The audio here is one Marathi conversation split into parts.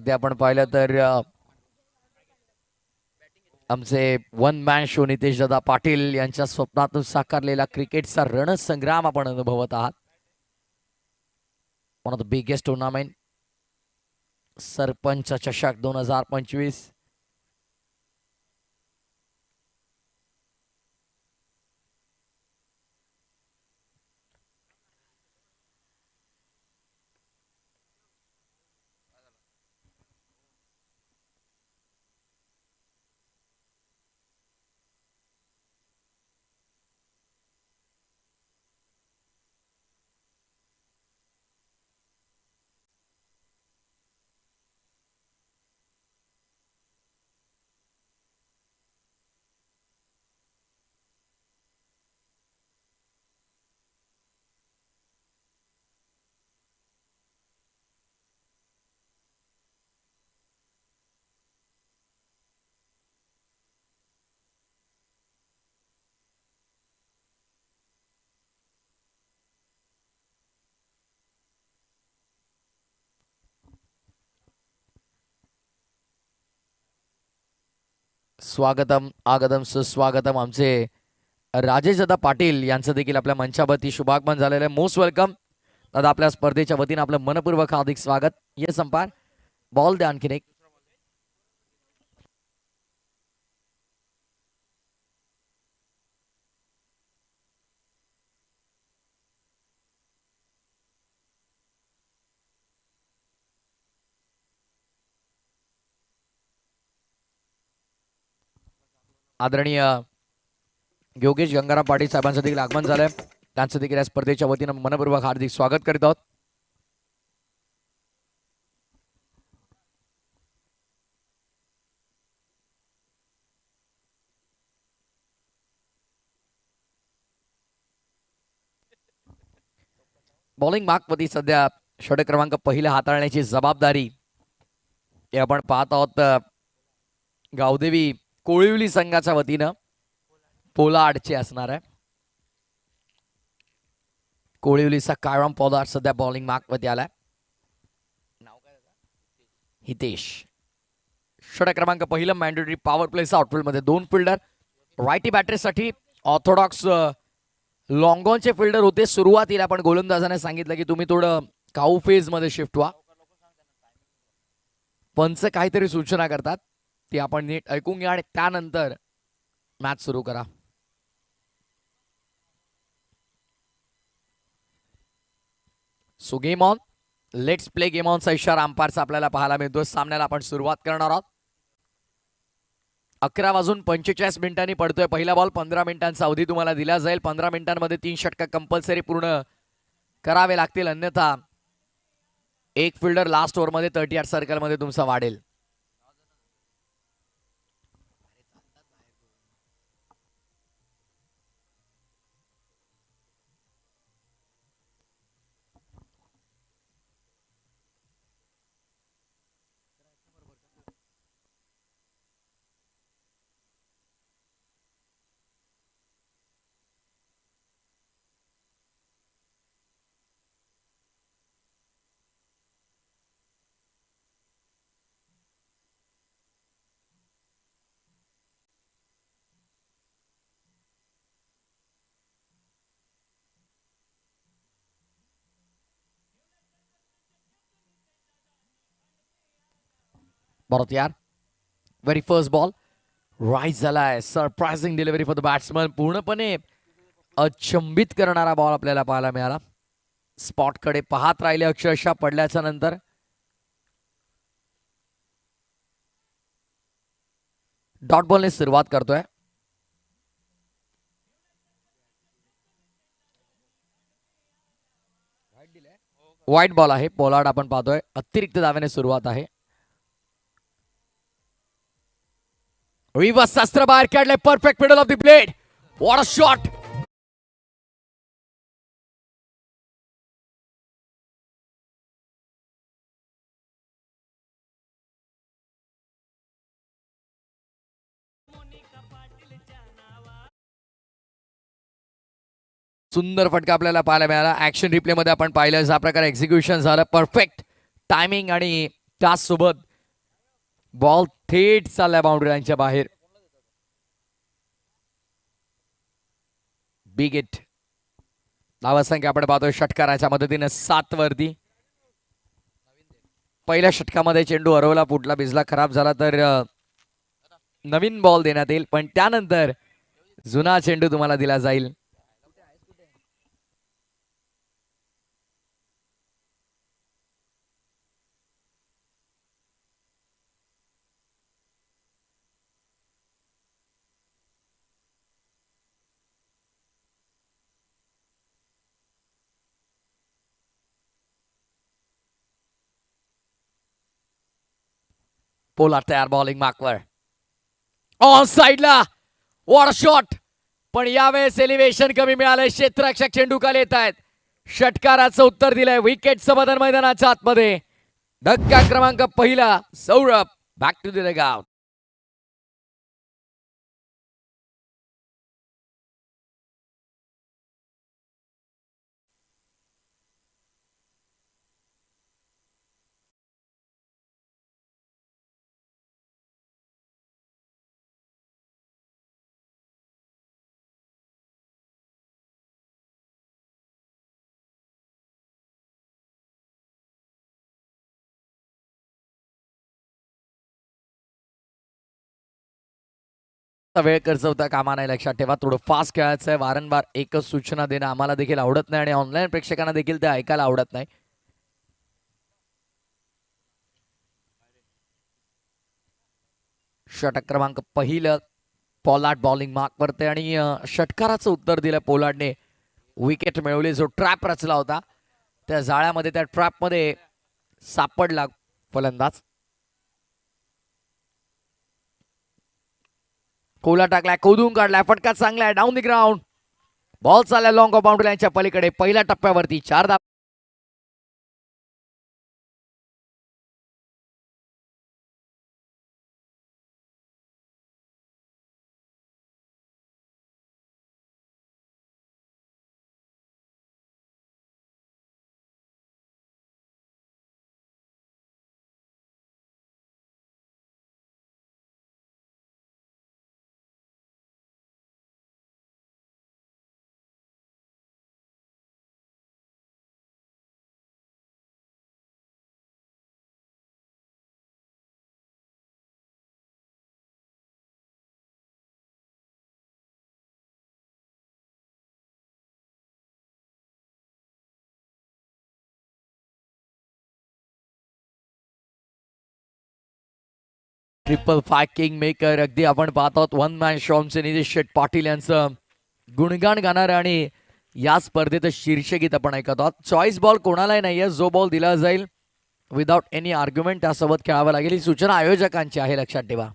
अगदी आपण पाहिलं तर आमचे one man show Nitesh Dada Patil यांच्या स्वप्नातून साकारलेला क्रिकेटचा रणसंग्राम आपण अनुभवत आहात. One of the biggest tournament sarpanch चषक 2025. स्वागतम आगतम सुस्वागतम. आमचे राजेश दादा पाटील यांचं देखील आपल्या मंचावरती शुभागमन झालेलं आहे. मोस्ट वेलकम दादा. आपल्या स्पर्धेच्या वतीनं आपलं मनपूर्वक हार्दिक स्वागत. ये संपार बॉल द्या आणखीन एक. आदरणीय योगेश गंगाराम पाटील साहेबांचं देखील आगमन झालंय. त्यांचं देखील या स्पर्धेच्या वतीनं मनपूर्वक हार्दिक स्वागत करीत आहोत. बॉलिंग मार्कवरती सध्या षटक क्रमांक पहिला हाताळण्याची जबाबदारी हे आपण पाहत आहोत गावदेवी कोळिवली संघाच्या वतीनं पोलार्डचे असणार आहे. कोळिवलीचा कायम पोलार्ड सध्या बॉलिंग मार्कवरती आलाय. हितेश षटक क्रमांक पहिलं मॅन्डेटरी पॉवर प्लेचा आउटफील्डमध्ये 2 फिल्डर. रायटी बॅटरीसाठी ऑर्थोडॉक्स लॉंगॉनचे फिल्डर होते सुरुवातीला, पण गोलंदाजाने सांगितलं की तुम्ही थोडं काऊ फेज मध्ये शिफ्ट व्हा. पंच काहीतरी सूचना करतात ती आपण नीट ऐकून घ्या आणि त्यानंतर मॅच सुरू करा. So game on, let's play game ऑनचा इशारा अंपायरचा आपल्याला पाहायला मिळतो. सामन्याला आपण सुरुवात करणार आहोत. 11:45 पडतोय पहिला बॉल. 15 मिनिटांचा अवधी तुम्हाला दिला जाईल. 15 मिनिटांमध्ये 3 षटक कंपल्सरी पूर्ण करावे लागतील, अन्यथा एक फिल्डर लास्ट ओव्हरमध्ये 30 सर्कलमध्ये तुमचा वाढेल. बरोबर यार. व्हेरी फर्स्ट बॉल राईज झालाय. Surprising delivery for the batsman. पूर्णपणे अचंबित करणारा बॉल आपल्याला पाहायला मिळाला. स्पॉटकडे पाहत राहिले अक्षरशः पडल्याच्या नंतर. डॉट बॉलने सुरुवात करतोय. व्हाईट बॉल आहे. पोलार्ड आपण पाहतोय. अतिरिक्त धावेने सुरुवात आहे. रिवर्स शस्त्र बाहेर काढले. Perfect middle of the plate. What a shot. सुंदर फटका आपल्याला पाहायला मिळाला. ऍक्शन रिप्ले मध्ये आपण पाहिलं ज्या प्रकारे एक्झिक्युशन झालं. परफेक्ट टायमिंग आणि त्याचसोबत बॉल थेट चाललाय बाउंड्री लाईनच्या बाहेर. Big hit. धावसंख्या आपण पाहतोय षटकाराच्या मदतीने 7 वरती. पहिल्या षटकामध्ये चेंडू हरवला, फुटला, भिजला, खराब झाला तर नवीन बॉल देण्यात येईल, पण त्यानंतर जुना चेंडू तुम्हाला दिला जाईल. पोलार्ड तयार बॉलिंग मार्कवर. ऑन साइडला. What shot. पण यावेळेस एलिव्हेशन कमी मिळालंय. क्षेत्ररक्षक चेंडू खाली येत आहेत. षटकाराचं उत्तर दिलंय. विकेटचं बदल मैदानाच्या आतमध्ये. धक्का क्रमांक पहिला. Saurabh back to the dugout. वेळ खर्चवता कामा नाही. लक्षात ठेवा, थोडं फास्ट खेळायचं आहे. वारंवार एकच सूचना देणं आम्हाला देखील आवडत नाही आणि ऑनलाईन प्रेक्षकांना देखील ते ऐकायला आवडत नाही. षटक क्रमांक पहिलं. पोलार्ड बॉलिंग मार्क करते आणि षटकाराचं उत्तर दिलं पोलार्डने. विकेट मिळवली. जो ट्रॅप रचला होता त्या जाळ्यामध्ये, त्या ट्रॅपमध्ये सापडला फलंदाज. कोला टाकलाय, कोदून काढलाय, फटका चांगला आहे. Down the ground. बॉल चाललाय लॉंग ऑफ बाउंड्री लाईनच्या पलीकडे. पहिल्या टप्प्यावरती 4 धावा. Triple 5 king maker. अगदी आपण पाहत आहोत वन मॅन शॉमचे नितेश शेट पाटील यांचं गुणगान गाणार आणि या स्पर्धेचं शीर्षगीत आपण ऐकत आहोत. चॉईस बॉल कोणालाही नाहीये. जो बॉल दिला जाईल विदाउट एनी आर्ग्युमेंट त्यासोबत खेळावं लागेल. ही सूचना आयोजकांची आहे, लक्षात ठेवा.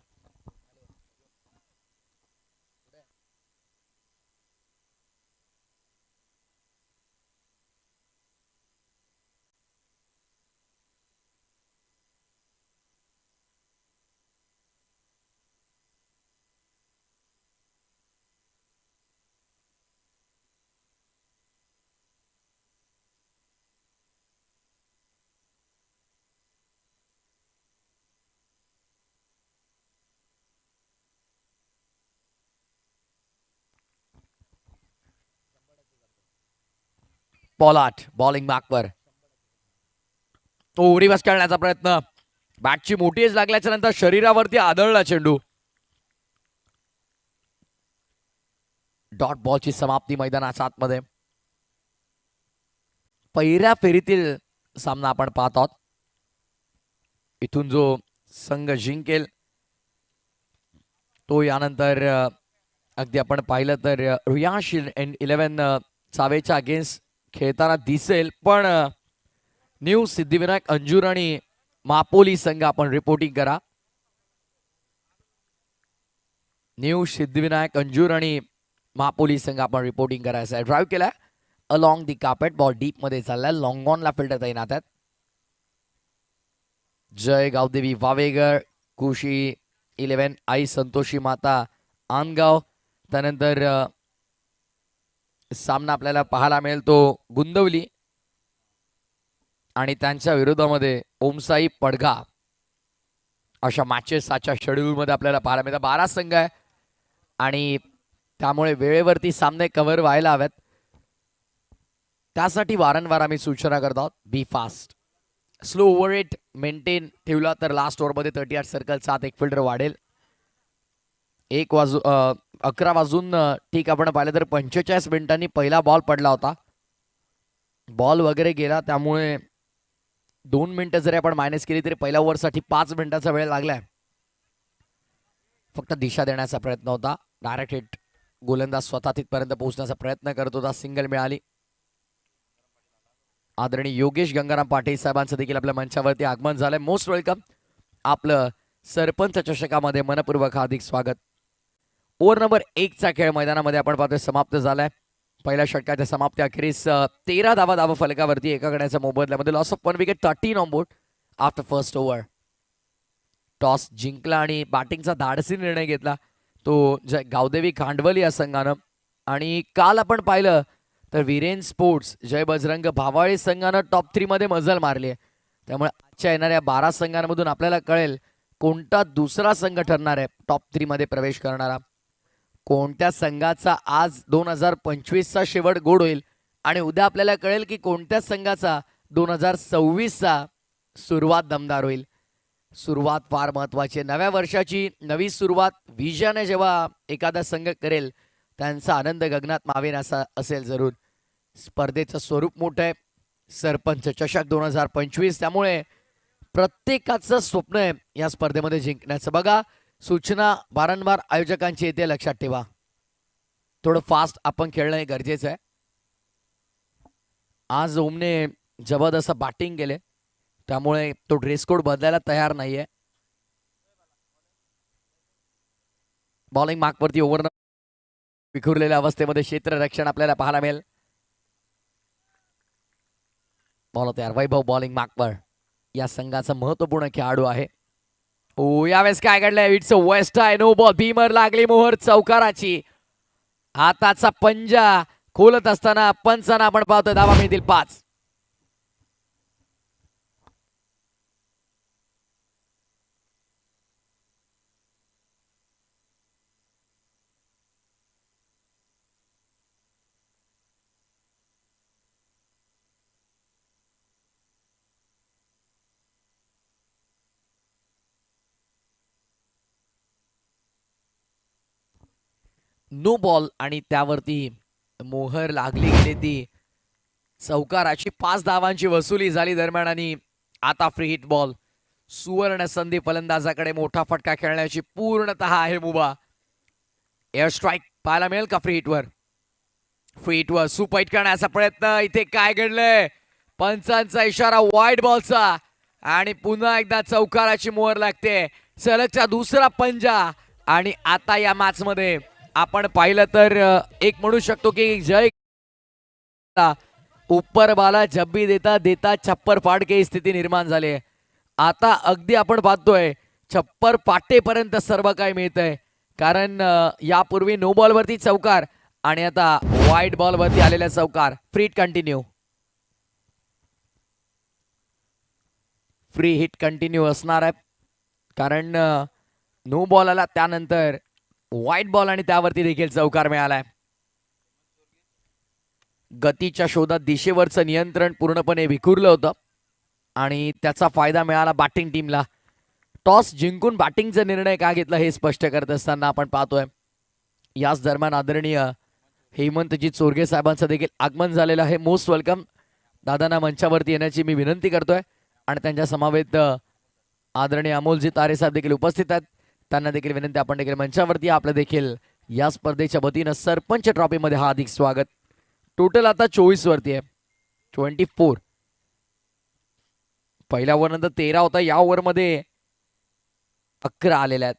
पोलार्ड बॉलिंग मार्कवर. तो रिवर्स करण्याचा प्रयत्न. बॅटची मोठी एज लागल्याच्या नंतर शरीरावरती आदळला चेंडू. डॉट बॉलची समाप्ती मैदानाच्या आतमध्ये. पहिल्या फेरीतील सामना आपण पाहत आहोत. इथून जो संघ जिंकेल तो यानंतर अगदी आपण पाहिलं तर रियांश 11 चावेच्या अगेन्स्ट खेळताना दिसेल. पण न्यू सिद्धिविनायक अंजूर आणि मापोली संघ आपण रिपोर्टिंग करा. न्यू सिद्धिविनायक अंजूर आणि मापोली संघ आपण रिपोर्टिंग करायचं आहे. ड्राईव्ह केलाय along the carpet. Ball deep मध्ये चाललाय. लॉंग ऑनला फिल्डर तैनात आहेत. जय गावदेवी वावेगर, कुशी 11, आई संतोषी माता आनगाव. त्यानंतर सामना आपल्याला पाहायला मिळेल तो गुंदवली आणि त्यांच्या विरोधामध्ये ओमसाई पडघा अशा मॅचेस आजच्या शेड्यूलमध्ये आपल्याला पाहायला मिळतात. 12 संघ आहे आणि त्यामुळे वेळेवरती सामने कव्हर व्हायला हवेत. त्यासाठी वारंवार आम्ही सूचना करत आहोत, be fast. Slow over rate maintain ठेवला तर लास्ट ओव्हरमध्ये 38 सर्कल 7 एक फिल्डर वाढेल. 11 वाजून ठीक आपण पाहिलं तर 45 मिनिटांनी पहिला बॉल पडला होता. बॉल वगैरे गेला त्यामुळे 2 मिनिटं जरी आपण मायनस केली तरी पहिल्या ओव्हरसाठी 5 मिनिटाचा वेळ लागलाय. फक्त दिशा देण्याचा प्रयत्न होता. डायरेक्ट हिट गोलंदाज स्वतः तिथपर्यंत पोहोचण्याचा प्रयत्न करत होता. सिंगल मिळाली. आदरणीय योगेश गंगाराम पाटील साहेबांचं देखील आपल्या मंचावरती आगमन झालंय. Most welcome. आपलं सरपंच चषकामध्ये मनपूर्वक हार्दिक स्वागत. ओव्हर नंबर 1 चा खेळ मैदानामध्ये आपण पाहतोय समाप्त झालाय. पहिल्या षटकाच्या समाप्ती अखेरीस 13 धावा फलकावरती. एका गड्याच्या मोबदल्यामध्ये loss of 1 wicket, 13 on board after first over. Toss जिंकला आणि बॅटिंगचा धाडसी निर्णय घेतला तो गावदेवी खांडवली या संघानं. आणि काल आपण पाहिलं तर वीरेन स्पोर्ट्स जय बजरंग भावाळे संघानं टॉप 3 मध्ये मजल मारली आहे. त्यामुळे आजच्या येणाऱ्या 12 संघांमधून आपल्याला कळेल कोणता दुसरा संघ ठरणार आहे टॉप 3 मध्ये प्रवेश करणारा. कोणत्या संघाचा आज 2025चा शेवट गोड होईल आणि उद्या आपल्याला कळेल की कोणत्या संघाचा 2026चा सुरुवात दमदार होईल. सुरुवात फार महत्वाची. नव्या वर्षाची नवी सुरुवात विजयाने जेव्हा एखादा संघ करेल त्यांचा आनंद गगनात मावेन असा असेल जरूर. स्पर्धेचं स्वरूप मोठं आहे. सरपंच चषक 2025. त्यामुळे प्रत्येकाचं स्वप्न आहे या स्पर्धेमध्ये जिंकण्याचं. बघा, सूचना वारंवार आयोजकांची येते, लक्षात ठेवा. थोडं फास्ट आपण खेळणं हे गरजेचं आहे. आज ओमने जबरदस्त बॅटिंग केले त्यामुळे तो ड्रेस कोड बदलायला तयार नाहीये. बॉलिंग मार्कवरती ओव्हर विखुरलेल्या अवस्थेमध्ये क्षेत्ररक्षण आपल्याला पाहायला मिळेल. बॉल तयार. वैभव बॉलिंग मार्कवर या संघाचा महत्वपूर्ण खेळाडू आहे. ओ यावेळेस काय घडलंय? इट्स अ वेस्ट आहे. No ball. भीमर लागली मोहर चौकाराची. हाताचा पंजा खोलत असताना पंचांना आपण पाहतोय धावा मिळतील 5. नो बॉल आणि त्यावरती मोहर लागली गेली ती चौकाराची. 5 धावांची वसुली झाली दरम्यान आणि आता फ्री हिट बॉल. सुवर्ण संधी फलंदाजाकडे. मोठा फटका खेळण्याची पूर्णतः आहे मुभा. एअर स्ट्राईक पाहायला मिळेल का फ्री हिटवर? फ्री हिटवर सुपर हिट करण्याचा प्रयत्न. इथे काय घडलंय? पंचांचा इशारा वाईड बॉलचा आणि पुन्हा एकदा चौकाराची मोहर लागते. सलगचा दुसरा पंजा आणि आता या मॅच मध्ये आपण पाहिलं तर एक म्हणू शकतो की जय ऊपर बाला जब्बी देता देता छप्पर फाटके ही स्थिती निर्माण झाली आहे. आता अगदी आपण पाहतोय छप्पर पाटेपर्यंत सर्व काही मिळतंय. कारण यापूर्वी नो बॉल वरती चौकार आणि आता वाईड बॉल वरती आलेला चौकार. Free hit continue. Free hit continue असणार आहे कारण नो बॉल आला त्यानंतर वाईट बॉल आणि त्यावरती देखील चौकार मिळालाय. गतीच्या शोधात दिशेवरचं नियंत्रण पूर्णपणे विखुरलं होतं आणि त्याचा फायदा मिळाला बॅटिंग टीमला. टॉस जिंकून बॅटिंगचा निर्णय का घेतला हे स्पष्ट करत असताना आपण पाहतोय. याच दरम्यान आदरणीय हेमंतजी चोरगे साहेबांचं देखील आगमन झालेलं आहे. Most welcome. दादांना मंचावरती येण्याची मी विनंती करतोय आणि त्यांच्या समवेत आदरणीय अमोलजी तारे साहेब देखील उपस्थित आहेत. त्यांना देखील विनंती आपण देखील मंचावरती. आपलं देखील या स्पर्धेच्या वतीनं सरपंच ट्रॉफीमध्ये हार्दिक स्वागत. टोटल आता 24 वरती आहे. 24. पहिल्या ओव्हर नंतर 13 होता. या ओव्हर मध्ये 11 आलेल्या आहेत.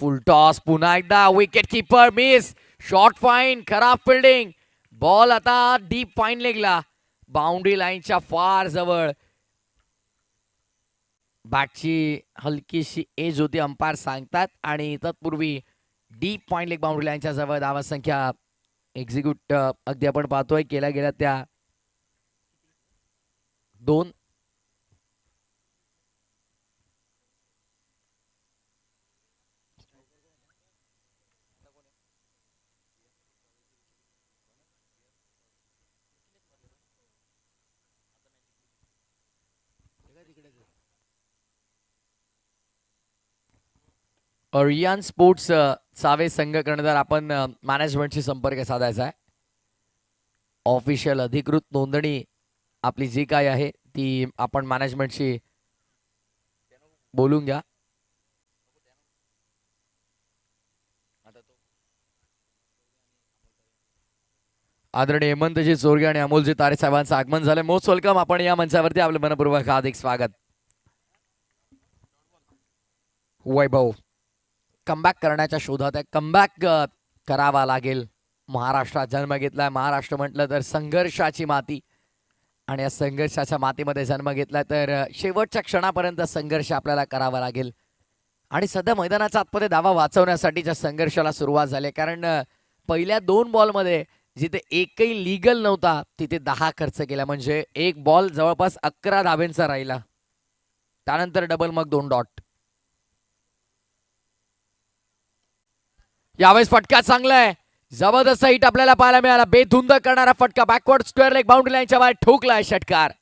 फुल टॉस. पुन्हा एकदा wicket keeper miss. Short fine. खराब फिल्डिंग. बॉल आता डीप फाईन लेगला. बाउंड्री लाईनच्या फार जवळ. बॅटची हलकीशी एज होती अंपायर सांगतात आणि तत्पूर्वी डीप पॉइंट लेग बाउंड्री लाईनच्या जवळ धावा संख्या एक्झिक्यूट अगदी आपण पाहतोय केल्या गेल्या त्या 2. रियान स्पोर्ट्स सावे संघ कर्णधार आपण मॅनेजमेंटशी संपर्क साधायचा आहे. ऑफिशियल अधिकृत नोंदणी आपली जी काय आहे ती आपण मॅनेजमेंटशी बोलून घ्या. आदरणीय हेमंतजी चोरगे आणि अमोलजी तारे साहेबांचं आगमन झालं. Most welcome. आपण या मंचावरती आपलं मनपूर्वक हार्दिक स्वागत. वैभव कमबॅक करण्याच्या शोधात आहे. कमबॅक करावा लागेल. महाराष्ट्रात जन्म घेतलाय. महाराष्ट्र म्हटलं तर संघर्षाची माती आणि या संघर्षाच्या मातीमध्ये जन्म घेतलाय तर शेवटच्या क्षणापर्यंत संघर्ष आपल्याला करावा लागेल. आणि सध्या मैदानाचा आतमध्ये धावा वाचवण्यासाठीच्या संघर्षाला सुरुवात झाली. कारण पहिल्या 2 बॉलमध्ये जिथे एकही लीगल नव्हता तिथे 10 खर्च केला. म्हणजे एक बॉल जवळपास 11 धाब्यांचा राहिला. त्यानंतर डबल मग 2 डॉट. यावेळेस फटका चांगला आहे. जबरदस्त हिट आपल्याला पाहायला मिळाला. बेधुंद करणारा फटका. बॅकवर्ड स्क्वेअर लेग बाउंड्री लाईनच्या बाहेर ठोकलाय षटकार.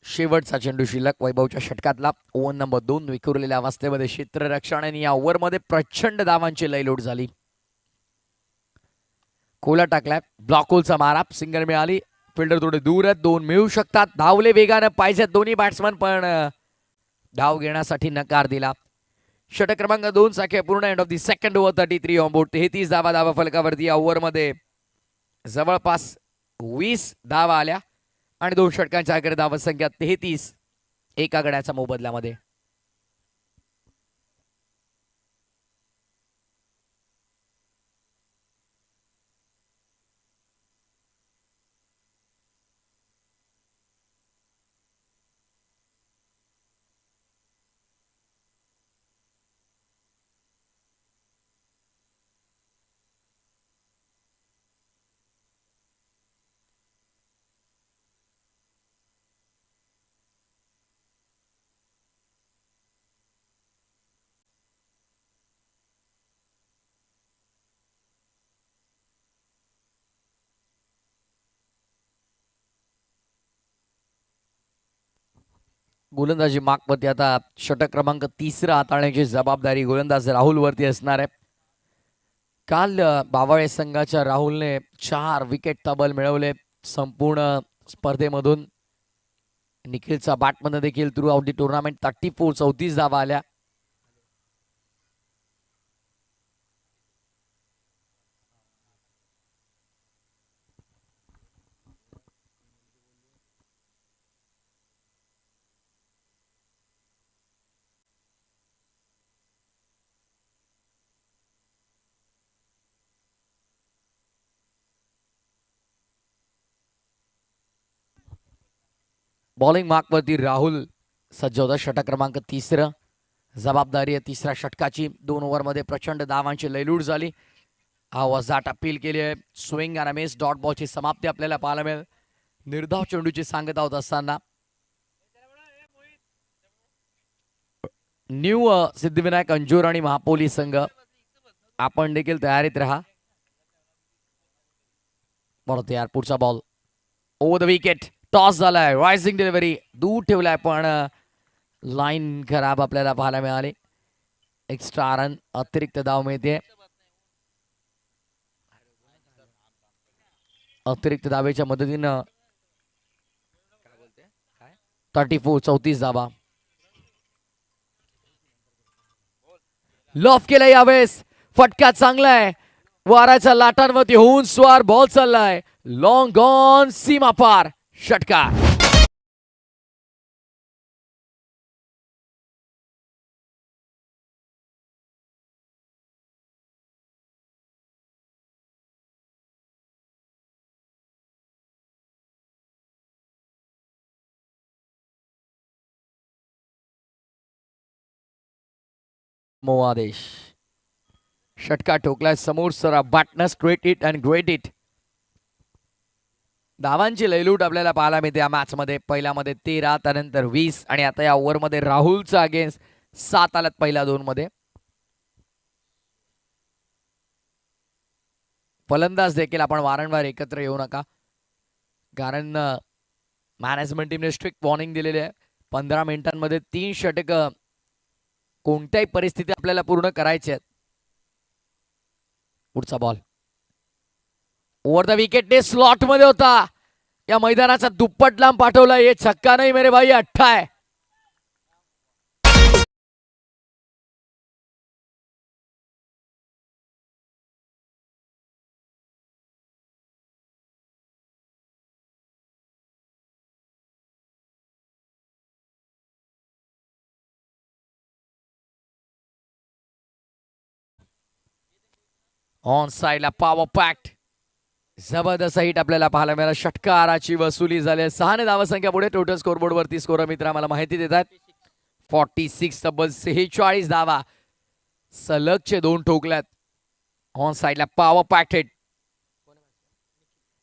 शेवटचा चेंडू शिल्लक वैभवच्या षटकातला. ओव्हर नंबर 2 विखुरलेल्या अवस्थेमध्ये क्षेत्ररक्षण आणि या ओव्हरमध्ये प्रचंड धावांची लयलोट झाली. कोला टाकलाय. ब्लॉक होलचा मारा. सिंगल मिळाली. फिल्डर थोडे दूर आहेत. 2 मिळू शकतात. धावले वेगानं पाहिजेत दोन्ही बॅट्समन पण धाव घेण्यासाठी नकार दिला. षटक क्रमांक 2 साठी पूर्ण end of the second over. 33 on board. 33 धावा फलकावरती. या ओव्हरमध्ये जवळपास 20 धावा आल्या आणि 2 षटकांच्या आकडे धावा संख्या 33 एका गड्याच्या मोबदल्यामध्ये. गोलंदाजी मार्कवरती आता षटक क्रमांक 3 हाताळण्याची जबाबदारी गोलंदाज राहुलवरती असणार आहे. काल बावळे संघाच्या राहुलने 4 विकेट तब्बल मिळवले संपूर्ण स्पर्धेमधून. निखिलचा बॅटमध्ये देखील थ्रू आउट दी टुर्नामेंट 34 धावा आल्या. बॉलिंग मार्कवरती राहुल सज्ज होता. षटक क्रमांक 3. जबाबदारी आहे 3ऱ्या षटकाची. 2 ओव्हरमध्ये प्रचंड धावांची लयलूट झाली. हा वजाट अपील केली आहे. स्विंग आणि मिस डॉट बॉलची समाप्ती आपल्याला पाहायला मिळेल. निर्धाव चेंडूची सांगता होत असताना न्यू सिद्धिविनायक अंजूर आणि महापोली संघ आपण देखील तयारीत राहा. बरोबर यार. पुढचा ball over the wicket. Toss झालाय. रायझिंग डिलिव्हरी दूर ठेवलाय पण लाईन खराब आपल्याला पाहायला मिळाली. एक्स्ट्रा रन अतिरिक्त धाव मिळते. अतिरिक्त धावेच्या मदतीनं 34 धावा. लॉफ केलाय यावेळेस. फटका चांगला आहे. वाराच्या लाटांवरती होऊन स्वार बॉल चाललाय. लॉंग ऑन सीमा पार षटकार. मोआदेश षटकार ठोकलाय समोर. सर बॅटनस great hit and great hit. धावांची लयलूट आपल्याला पाहायला मिळते या मॅच मध्ये. पहिल्यामध्ये 13, त्यानंतर 20 आणि आता या ओव्हरमध्ये राहुलचा अगेन्स्ट 7 आल्यात पहिल्या 2 मध्ये. फलंदाज देखील आपण वारंवार एकत्र येऊ नका, कारण मॅनेजमेंट टीमने स्ट्रिक्ट वॉर्निंग दिलेली आहे. 15 मिनिटांमध्ये 3 षटक कोणत्याही परिस्थिती आपल्याला पूर्ण करायची आहेत. पुढचा ball over the wicket, slot मध्ये होता. या मैदानाचा दुप्पट लांब पाठवला. ये छक्का नाही मेरे भाई, अठ्ठा आहे. ऑन साइडला पॉवर पॅक्ट जबरदस्त हिट आपल्याला पाहायला मिळाला. षटकाराची वसुली झाली. 6 ने धावसंख्या पुढे. टोटल स्कोरबोर्ड वरती स्कोर मित्र आम्हाला माहिती देतात 46, तब्बल 46 धावा. सलगचे 2 ठोकल्यात. ऑन साइडला पॉवर पॅक्ट हिट.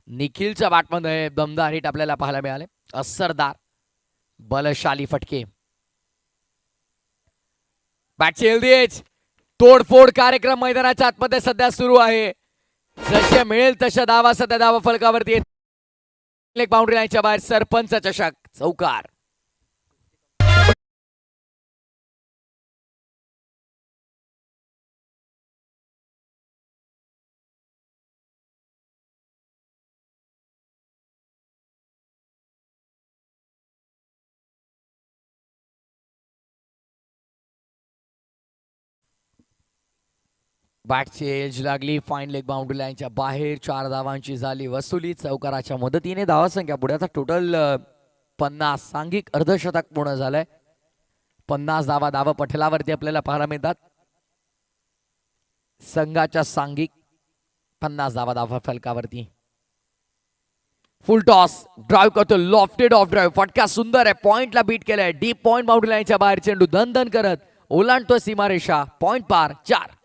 निखिलच्या बॅटमध्ये दमदार हिट आपल्याला पाहायला मिळाले. असरदार बलशाली फटके. बॅटची हेल्दी एज. तोडफोड कार्यक्रम मैदानाच्या आतमध्ये सध्या सुरू आहे. जसे मिळेल तशा धावा सध्या धावा फलकावरती येत. बाउंड्री लाईनच्या बाहेर सरपंच चषक चौकार. बॅटची एज लागली. फाईन लेग बाउंड्री लाईनच्या बाहेर. 4 धावांची झाली वसुली. चौकाराच्या मदतीने धावासंख्या पुढे. आता टोटल 50. सांघिक अर्धशतक पूर्ण झालंय. 50 धावा धावा पटलावरती आपल्याला पाहायला मिळतात. संघाच्या सांघिक 50 धावा धावा फलकावरती. Full toss. ड्राईव्ह करतो. Lofted off drive. फटका सुंदर आहे. पॉइंटला बीट केलाय. डीप पॉइंट बाउंड्री लाईनच्या बाहेर चेंडू धन धन करत ओलांडतो सीमारेषा. पॉइंट पार. 4.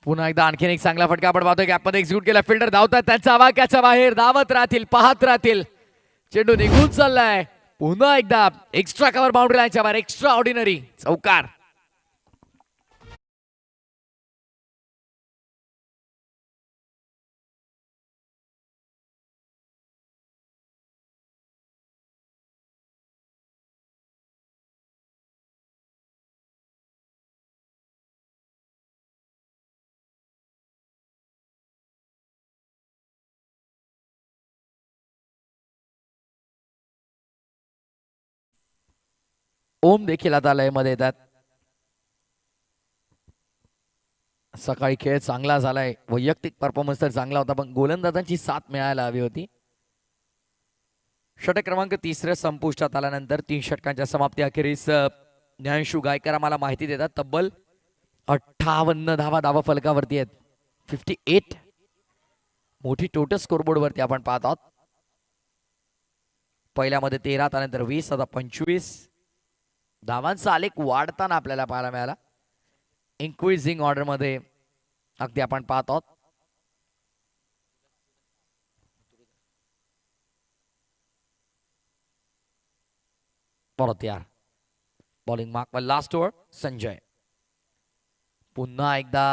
पुन्हा एकदा आणखीन एक चांगला फटका आपण पाहतोय. गॅपमध्ये एक्झिक्यूट केला. फिल्डर धावतात. त्यांचा आवाक्याच्या बाहेर. धावत राहतील, पाहत राहतील. चेंडू निघून चाललाय. पुन्हा एकदा एक्स्ट्रा कव्हर बाउंड्री लाईनच्या बाहेर. एक्स्ट्रा ऑर्डिनरी चौकार. ओम देखील आता लयमध्ये येतात. सकाळी खेळ चांगला झालाय. वैयक्तिक परफॉर्मन्स तर चांगला होता, पण गोलंदाजांची साथ मिळायला हवी होती. षटक क्रमांक 3 संपुष्टात आल्यानंतर 3 षटकांच्या समाप्ती अखेरीस ज्ञानशू गायकर आम्हाला माहिती देतात. तब्बल 58 धावा धावा फलकावरती आहेत. 58 मोठी टोटल स्कोरबोर्ड वरती आपण पाहत आहोत. पहिल्यामध्ये 13, त्यानंतर 20, आता 25 धावांचा आलेख वाढताना आपल्याला पाहायला मिळाला. इन्क्रीजिंग ऑर्डर मध्ये अगदी आपण पाहत आहोत. परत यार bowling mark last over. Sanjay पुन्हा एकदा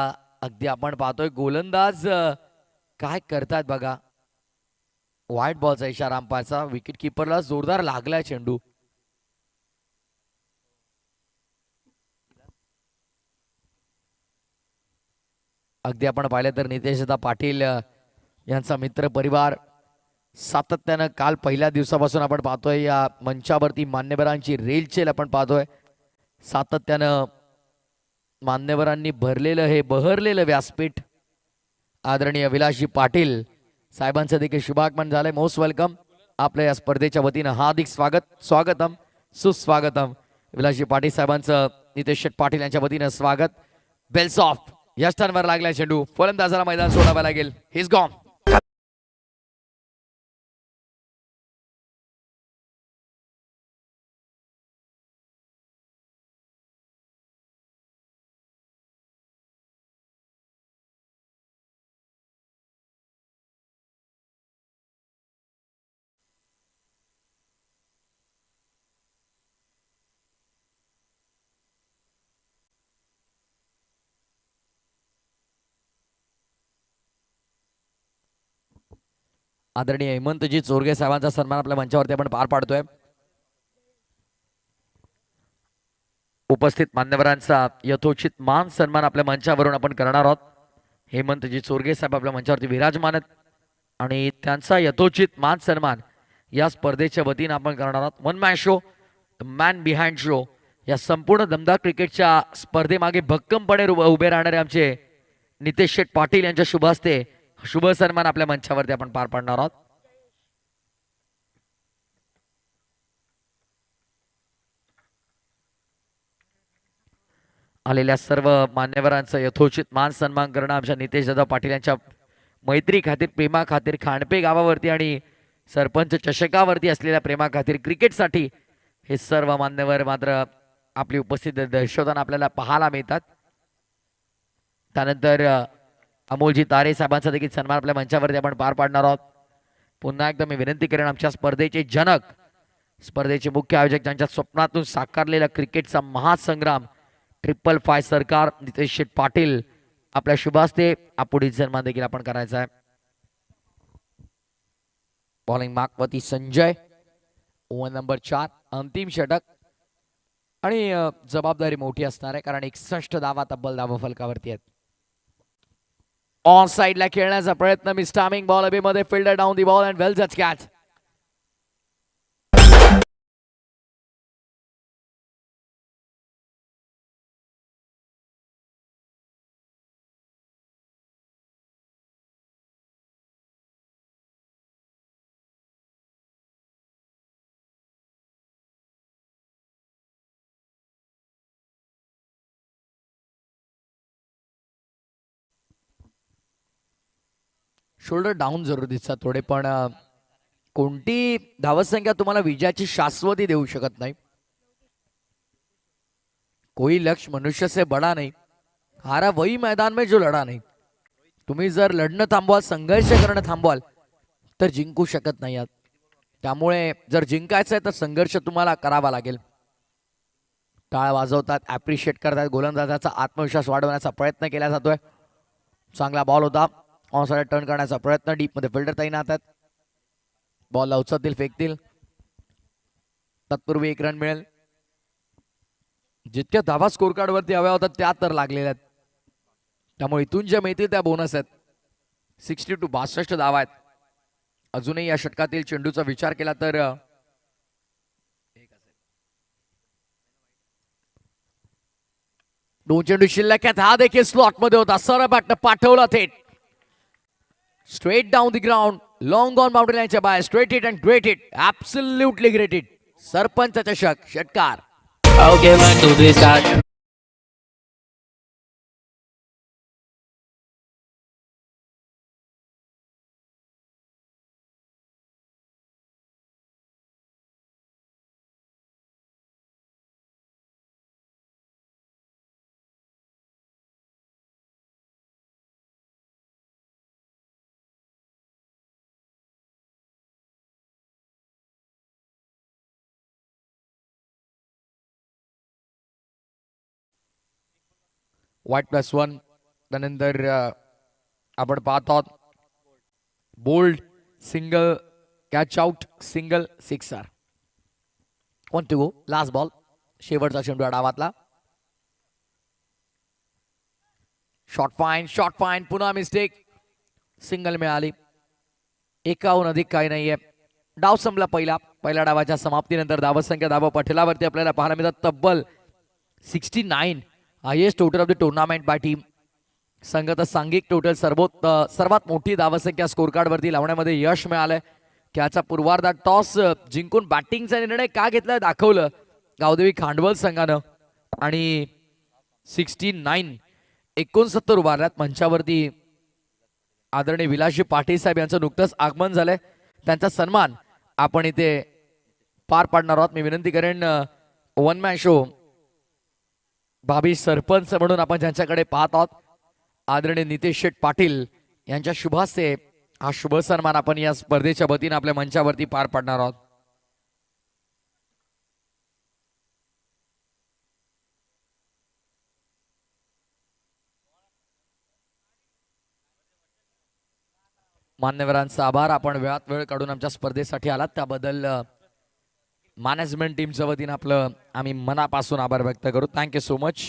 अगदी आपण पाहतोय गोलंदाज काय करतात बघा. व्हाईट बॉलचा इशारा अंपायरचा. विकेट किपरला जोरदार लागलाय चेंडू. अगदी आपण पाहिलं तर नितेशदा पाटील यांचा मित्र परिवार सातत्यानं काल पहिल्या दिवसापासून आपण पाहतोय या मंचावरती मान्यवरांची रेलचेल आपण पाहतोय. सातत्यानं मान्यवरांनी भरलेलं हे बहरलेलं व्यासपीठ आदरणीय विलासजी पाटील साहेबांचं देखील शुभागमन झालंय. Most welcome. आपल्या या स्पर्धेच्या वतीनं हार्दिक स्वागतम सुस्वागतम. विलासजी पाटील साहेबांचं नितेश शेठ पाटील यांच्या वतीनं स्वागत. बेल्स ऑफ या स्थानवर लागलाय चेंडू. फलंदाजाला मैदान सोडावं लागेल. He is gone. आदरणीय हेमंतजी चोरगे साहेबांचा सन्मान आपल्या मंचावरती आपण पार पाडतोय. उपस्थित मान्यवरांचा यथोचित मान सन्मान आपल्या मंचावरून आपण करणार आहोत. हेमंतजी चोरगे साहेब आपल्या मंचावरती विराजमान आहेत आणि त्यांचा यथोचित मान सन्मान या स्पर्धेच्या वतीनं आपण करणार आहोत. One man show, man behind show या संपूर्ण दमदार क्रिकेटच्या स्पर्धेमागे भक्कमपणे उभे राहणारे आमचे नितेश शेठ पाटील यांच्या शुभ हस्ते शुभ सन्मान आपल्या मंचावरती आपण पार पाडणार आहोत. आलेल्या सर्व मान्यवरांचं यथोचित मान सन्मान करणं आमच्या नितेश दादा पाटील यांच्या मैत्री खातीर, प्रेमा खातीर, खांडपे गावावरती आणि सरपंच चषकावरती असलेल्या प्रेमा खातीर, क्रिकेटसाठी हे सर्व मान्यवर मात्र आपली उपस्थिती दर्शवताना आपल्याला पाहायला मिळतात. त्यानंतर अमोलजी तारे साहेबांचा देखील सन्मान आपल्या मंचावरती आपण पार पाडणार आहोत. पुन्हा एकदा मी विनंती करेन, आमच्या स्पर्धेचे जनक, स्पर्धेचे मुख्य आयोजक, ज्यांच्या स्वप्नातून साकारलेला क्रिकेटचा महासंग्राम 555 सरकार नितेश शेठ पाटील आपल्या शुभ हस्ते पुढील सन्मान देखील आपण करायचा आहे. बॉलिंग मार्कवरती संजय, ओव्हर नंबर 4, अंतिम षटक आणि जबाबदारी मोठी असणार आहे कारण 61 धावा तब्बल धावा फलकावरती आहेत. ऑन साइडला खेळण्याचा प्रयत्न, मिस्टामिंग बॉल अबेमध्ये, fielder down the ball and well जज कॅच. शोल्डर डाऊन जरूर दिसतात थोडे, पण कोणती धावसंख्या तुम्हाला विजयाची शाश्वती देऊ शकत नाही. कोई लक्ष्य मनुष्य से बडा नहीं, हारा वही मैदान में जो लढा नाही. तुम्ही जर लढणं थांबवाल, संघर्ष करणं थांबवाल तर जिंकू शकत नाही आहात. त्यामुळे जर जिंकायचं आहे तर संघर्ष तुम्हाला करावा लागेल. टाळ वाजवतात, ॲप्रिशिएट करतात, गोलंदाजाचा आत्मविश्वास वाढवण्याचा प्रयत्न केला जातोय. चांगला बॉल होता. ऑन साइड टर्न करण्याचा प्रयत्न, डीप मध्ये फिल्डर तैनात आहेत. बॉलला उचलतील, फेकतील. तत्पूर्वी 1 रन मिळेल. जितक्या धावा स्कोर कार्ड वरती हव्या होतात त्या तर लागलेल्या आहेत, त्यामुळे इथून ज्या मिळतील त्या बोनस आहेत. 62 धावा आहेत. अजूनही या षटकातील चेंडूचा विचार केला तर 2 चेंडू शिल्लक आहेत. हा देखील स्लॉट मध्ये होता. सरळ बॅटनं पाठवला थेट straight down the ground, long on boundary लाईनच्या बाहेर. Straight hit and great hit, absolutely great hit. Sarpanch चषक षटकार. Okay, man, do this at वाईट +1. त्यानंतर आपण पाहत आहोत bowled, single, catch out, single, sixer. 1 to go. Last ball, शेवटचा चेंडू डावातला. शॉट फाईन, पुन्हा मिस्टेक. सिंगल मिळाली. एकाहून अधिक काही नाहीये. डाव संपला पहिल्या डावाच्या समाप्तीनंतर. धावसंख्या धावा पटलावरती आपल्याला पाहायला मिळतात तब्बल 69 highest total of the tournament bye team. संघाचा सांघिक टोटल सर्वात मोठी धावसंख्या स्कोर कार्ड वरती लावण्यामध्ये यश मिळालंय. त्याचा पूर्वार्धात टॉस जिंकून बॅटिंगचा निर्णय का घेतलाय दाखवलं गावदेवी खांडवल संघानं. आणि 69 उभारल्यात. मंचावरती आदरणीय विलासजी पाटील साहेब यांचं नुकतंच आगमन झालंय. त्यांचा सन्मान आपण इथे पार पाडणार आहोत. मी विनंती करेन वन मॅन शो भाभी सरपंच म्हणून आपण ज्यांच्याकडे पाहत आहोत आदरणीय नितेश शेठ पाटील यांच्या शुभ हस्ते हा शुभ सन्मान आपण या स्पर्धेच्या वतीने आपल्या मंचावरती पार पाडणार आहोत. मान्यवरांचा आभार. आपण वेळात वेळ काढून आमच्या स्पर्धेसाठी आलात त्याबद्दल मॅनेजमेंट टीमच्या वतीने आपलं आम्ही मनापासून आभार व्यक्त करू. Thank you so much.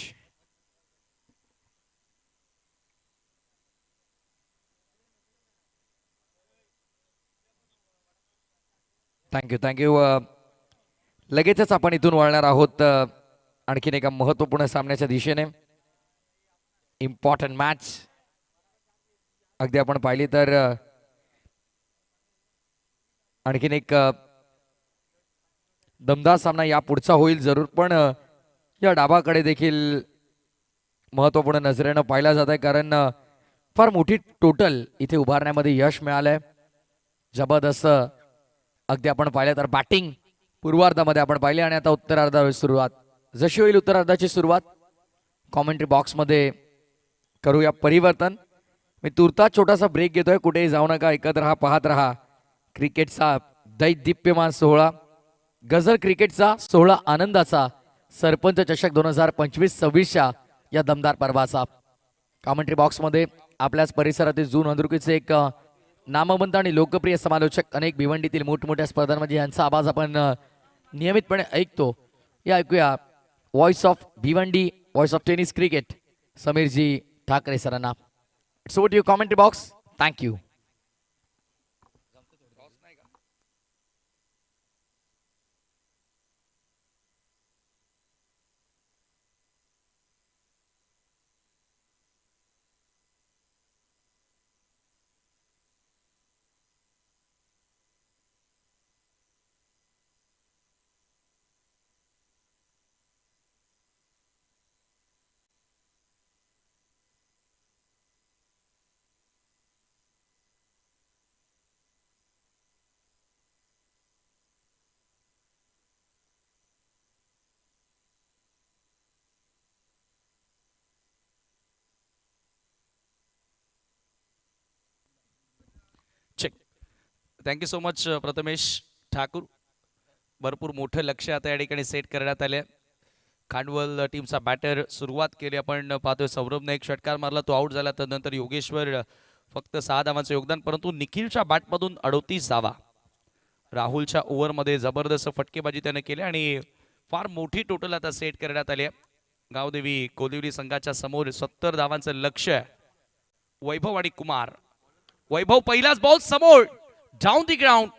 थँक्यू. लगेचच आपण इथून वळणार आहोत आणखीन एका महत्वपूर्ण सामन्याच्या दिशेने. इम्पॉर्टंट मॅच अगदी आपण पाहिली तर आणखीन एक दमदार सामना या पुढचा होईल जरूर. पण या डाबाकडे देखील महत्वपूर्ण नजरेनं पाहिला जात आहे कारण फार मोठी टोटल इथे उभारण्यामध्ये यश मिळालंय. जबरदस्त अगदी आपण पाहिलं तर बॅटिंग पूर्वार्धामध्ये आपण पाहिले आणि आता उत्तरार्धावर सुरुवात. जशी होईल उत्तरार्धाची सुरुवात कॉमेंट्री बॉक्समध्ये करूया परिवर्तन. मी तुर्तास छोटासा ब्रेक घेतोय. कुठेही जाऊ नका, ऐकत राहा, पाहत राहा क्रिकेटचा दैदिप्यमान सोहळा. गझल क्रिकेटचा सोहळा आनंदाचा सरपंच चषक 2025-26च्या या दमदार पर्वाचा. कॉमेंट्री बॉक्समध्ये आपल्याच परिसरातील जून अंधुकीचे एक नामवंत आणि लोकप्रिय समालोचक अनेक भिवंडीतील मोठमोठ्या स्पर्धांमध्ये यांचा आवाज आपण नियमितपणे ऐकतो. या ऐकूया voice of Bhiwandi, voice of tennis cricket Sameer ji Thackeray सरांना. It's over to you commentary box. Thank you. Thank you so much Prathamesh Thakur. भरपूर मोठं लक्ष आता या ठिकाणी सेट करण्यात आले. खांडवल टीमचा बॅटर सुरुवात केली. आपण पाहतोय सौरभने एक षटकार मारला, तो आउट झाला. त्यानंतर योगेश्वर फक्त 6 धावांचं योगदान, परंतु निखिलच्या बॅटमधून 38 धावा. राहुलच्या ओव्हरमध्ये जबरदस्त फटकेबाजी त्याने केली आणि फार मोठी टोटल आता सेट करण्यात आली आहे. गावदेवी कोलिवली संघाच्या समोर 70 धावांचं लक्ष आहे. वैभव आणि कुमार. वैभव पहिलाच बॉल समोर डाऊन दी ग्राउंड,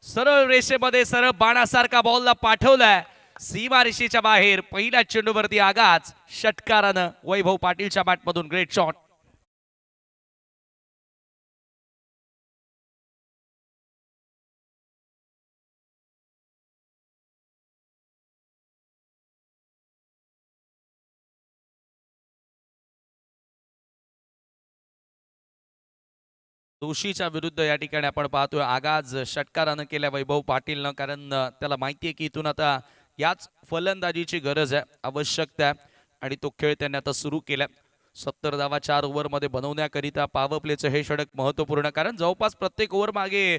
सरळ रेषेमध्ये सरळ बाणासारखा बॉलला पाठवलाय सीमा रेषेच्या बाहेर. पहिल्या चेंडूवरती आगाच षटकारानं वैभव पाटीलच्या बॅटमधून ग्रेट शॉट. दोषीच्या विरुद्ध या ठिकाणी आपण पाहतोय आगाज षटकारानं केल्या वैभव पाटीलनं, कारण त्याला माहिती आहे की इथून आता याच फलंदाजीची गरज आहे, आवश्यकता आहे आणि तो खेळ त्यांनी आता सुरू केला. 70 धावा 4 ओव्हरमध्ये बनवण्याकरिता पॉवर प्लेचं हे षटक महत्त्वपूर्ण, कारण जवळपास प्रत्येक ओव्हर मागे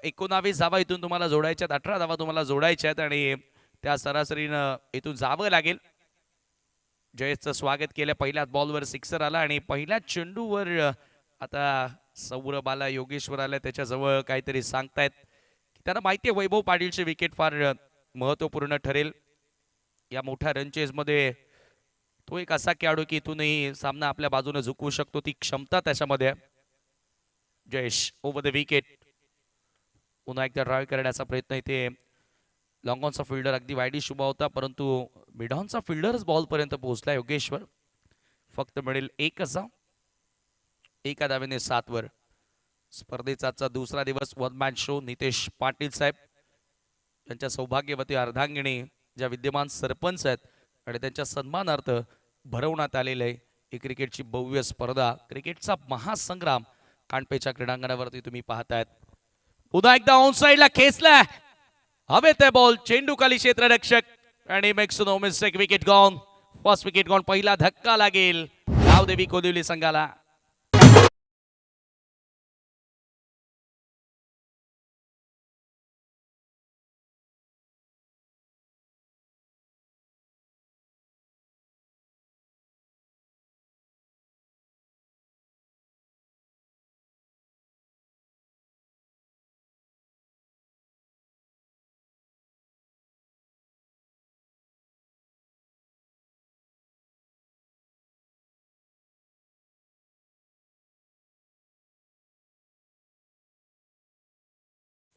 19 धावा इथून तुम्हाला जोडायच्यात, 18 धावा तुम्हाला जोडायच्या आहेत आणि त्या सरासरीनं इथून जावं लागेल. जयेशचं स्वागत केलं. पहिल्याच बॉलवर सिक्सर आला आणि पहिल्या चेंडूवर आता सौरभ आला, योगेश्वर आला, त्याच्याजवळ काहीतरी सांगतायत. त्यांना माहिती आहे वैभव पाटीलचे विकेट फार महत्त्वपूर्ण ठरेल या मोठ्या रनचेजमध्ये. तो एक असा खेळाडू की इथूनही सामना आपल्या बाजूने झुकवू शकतो, ती क्षमता त्याच्यामध्ये आहे. Jayesh over the wicket. पुन्हा एकदा ड्राईव्ह करण्याचा प्रयत्न इथे लॉंग ऑनचा फिल्डर अगदी वाईडी शुभा होता, परंतु मिड ऑनचा फिल्डरच बॉलपर्यंत पोहोचला योगेश्वर. फक्त मिळेल एकच धाव. एका धावेने 7 वर. स्पर्धेचा आजचा दुसरा दिवस one man show. Nitesh Patil साहेब त्यांच्या सौभाग्यवती अर्धांगिणी ज्या विद्यमान सरपंच आहेत आणि त्यांच्या सन्मानार्थ भरवण्यात आलेले ही क्रिकेटची भव्य स्पर्धा, क्रिकेटचा महासंग्राम कानपेच्या क्रीडांगणावरती तुम्ही पाहतायत. पुन्हा एकदा ऑन साइडला खेचलाय, हवेत आहे बॉल, चेंडू खाली क्षेत्ररक्षक आणि makes no mistake, wicket gone. First wicket gone. पहिला धक्का लागेल गावदेवी कोलिवली संघाला.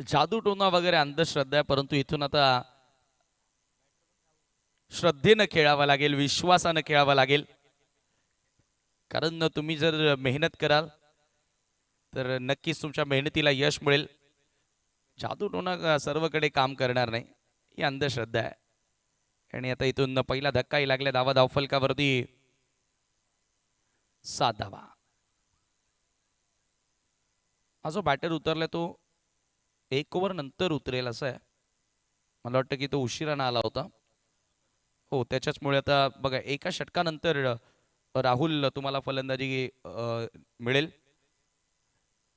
जादू टोना वगैरे अंधश्रद्धा आहे, परंतु इथून आता श्रद्धेनं खेळावं लागेल, विश्वासानं खेळावं लागेल. कारण तुम्ही जर मेहनत कराल तर नक्कीच तुमच्या मेहनतीला यश मिळेल. जादू टोना सर्वकडे काम करणार नाही, ही अंधश्रद्धा आहे. आणि आता इथून पहिला धक्काही लागला. धावा धावफलकावरती 7 धावा. हा जो बॅटर उतरला तो 1 ओव्हर नंतर उतरेल असं आहे. मला वाटतं की तो उशिरानं आला होता. हो, त्याच्याचमुळे आता बघा एका षटकानंतर राहुल तुम्हाला फलंदाजी मिळेल.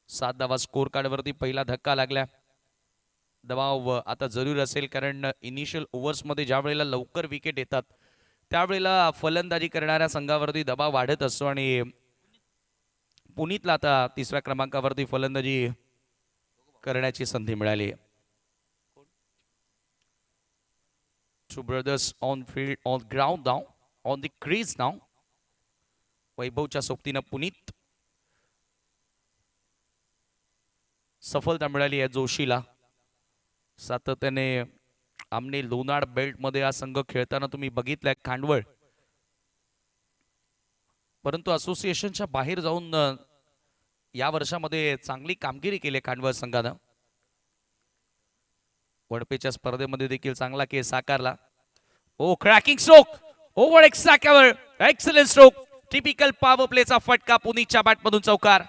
7 धावा स्कोर कार्डवरती पहिला धक्का लागला. दबाव आता जरूर असेल, कारण इनिशियल ओव्हर्समध्ये ज्या वेळेला लवकर विकेट येतात त्यावेळेला फलंदाजी करणाऱ्या संघावरती दबाव वाढत असतो. आणि पुनीतला आता 3ऱ्या क्रमांकावरती फलंदाजी करण्याची संधी मिळाली. Two brothers on field, on ground now, on the crease now. वैभवच्या सोबतीनं पुनीत. सफलता मिळाली आहे जोशीला. सातत्याने आमने लोणाड बेल्ट मध्ये हा संघ खेळताना तुम्ही बघितलंय खांडवळ, परंतु असोसिएशनच्या बाहेर जाऊन या वर्षामध्ये चांगली कामगिरी केली खांडवळ संघानं. वडपेच्या स्पर्धेमध्ये देखील चांगला केस साकारला. ओ क्रॅकिंग स्ट्रोक ओव्हर एक्सावर, एक्सलंट स्ट्रोक. टिपिकल पॉवर प्लेचा फटका. पुनीतच्या बॅटमधून चौकार.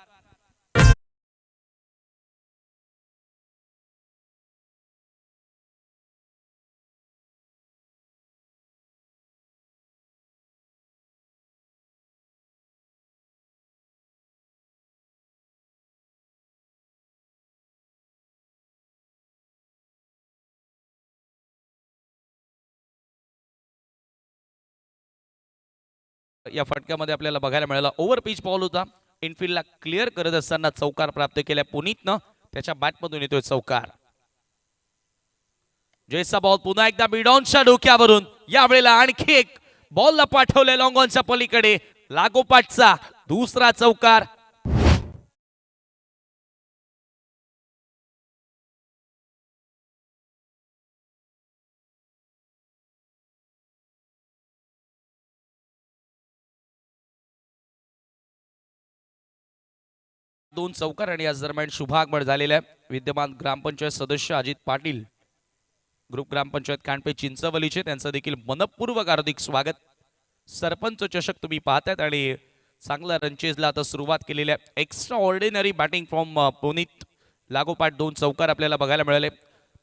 या फटक्यामध्ये आपल्याला बघायला मिळाला ओव्हर पिच बॉल होता. इनफिल्डला क्लिअर करत असताना चौकार प्राप्त केल्या पुनीतनं. त्याच्या बॅटमधून येतोय चौकार. जयचा बॉल पुन्हा एकदा मिडॉनच्या डोक्यावरून. यावेळेला आणखी एक बॉलला पाठवले लॉंग ऑनच्या पलीकडे. लागोपाठचा दुसरा चौकार. दोन चौकार आणि याच दरम्यान शुभागमन झालेला आहे. विद्यमान ग्रामपंचायत सदस्य अजित पाटील, ग्रुप ग्रामपंचायत कांडपे चिंचवलीचे, त्यांचं देखील मनपूर्वक हार्दिक स्वागत. सरपंच चषक तुम्ही पाहतायत आणि चांगला रनचेजला आता सुरुवात केलेली आहे. Extra ordinary batting from Puneet. लागोपाठ 2 चौकार आपल्याला बघायला मिळाले.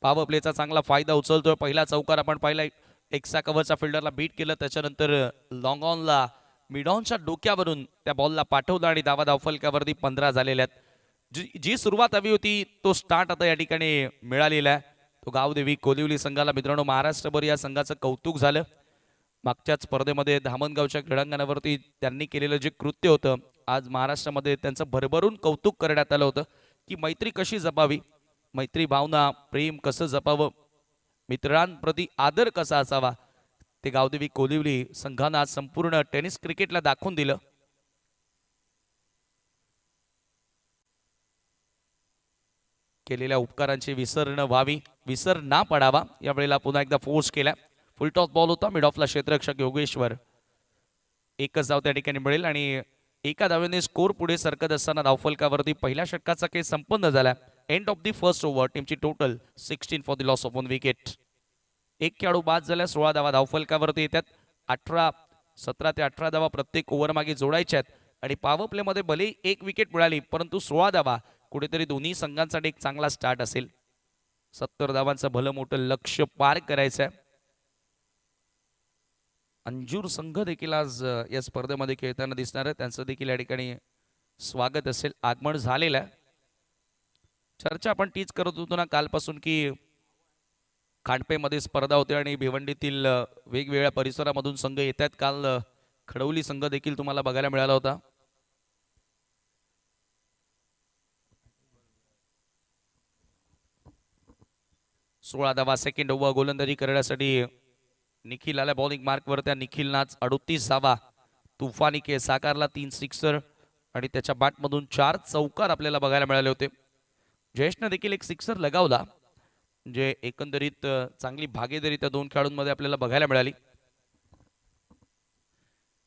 पॉवर प्लेचा चांगला फायदा उचलतोय. पहिला चौकार आपण पाहिला, एक्स्ट्रा कव्हरचा फिल्डरला बीट केलं. त्याच्यानंतर लॉंग ऑनला मिडॉनच्या डोक्यावरून त्या बॉलला पाठवलं आणि धावा धावफलकावरती 15 झालेल्या आहेत. जी सुरुवात हवी होती तो स्टार्ट आता या ठिकाणी मिळालेला आहे. तो गावदेवी कोलिवली संघाला. मित्रांनो, महाराष्ट्रभर या संघाचं कौतुक झालं. मागच्याच स्पर्धेमध्ये धामणगावच्या क्रीडांगणावरती त्यांनी केलेलं जे कृत्य होतं, आज महाराष्ट्रामध्ये त्यांचं भरभरून कौतुक करण्यात आलं होतं की मैत्री कशी जपावी, मैत्री भावना, प्रेम कसं जपावं, मित्रांप्रती आदर कसा असावा, ते गावदेवी कोलिवली संघानं आज संपूर्ण टेनिस क्रिकेटला दाखवून दिलं. केलेल्या उपकारांची विसर न व्हावी, विसर ना पडावा, यावेळेला पुन्हा एकदा फोर्स केला. फुल टॉस बॉल होता. मिड ऑफला क्षेत्ररक्षक योगेश्वर. एकच धाव त्या ठिकाणी मिळेल आणि एका धावेने स्कोर पुढे सरकत असताना धावफलकावरती पहिल्या षटकाचा खेळ संपन्न झाला. End of the first over. टीमची total 16 for the loss of 1 wicket. एक खेळाडू बाद झाल्या, 16 धावा धावफलकावरती येतात. 17 ते 18 धावा प्रत्येक ओव्हर मागे जोडायच्या आहेत आणि पॉवर प्ले मध्ये भले एक विकेट मिळाली परंतु 16 धावा कुठेतरी दोन्ही संघांसाठी एक चांगला स्टार्ट असेल. 70 धावांचं भलं मोठं लक्ष्य पार करायचं आहे. अंजूर संघ देखील आज या स्पर्धेमध्ये खेळताना दिसणार आहे. त्यांचं देखील या ठिकाणी स्वागत असेल. आगमन झालेलं आहे. चर्चा आपण तीच करत होतो ना कालपासून की खांडपेमध्ये स्पर्धा होते आणि भिवंडीतील वेगवेगळ्या परिसरामधून संघ येत आहेत. काल खडवली संघ देखील तुम्हाला बघायला मिळाला होता. सोळा धावा सेकंड ओव्हर गोलंदाजी करण्यासाठी निखिल आला बॉलिंग मार्कवर. त्या निखिलनाच 38 धावा तुफानी खेळ साकारला. 3 सिक्सर आणि त्याच्या बॅटमधून 4 चौकार आपल्याला बघायला मिळाले होते. जयेशनं देखील एक सिक्सर लगावला. म्हणजे एकंदरीत चांगली भागीदारी त्या दोन खेळाडूंमध्ये आपल्याला बघायला मिळाली.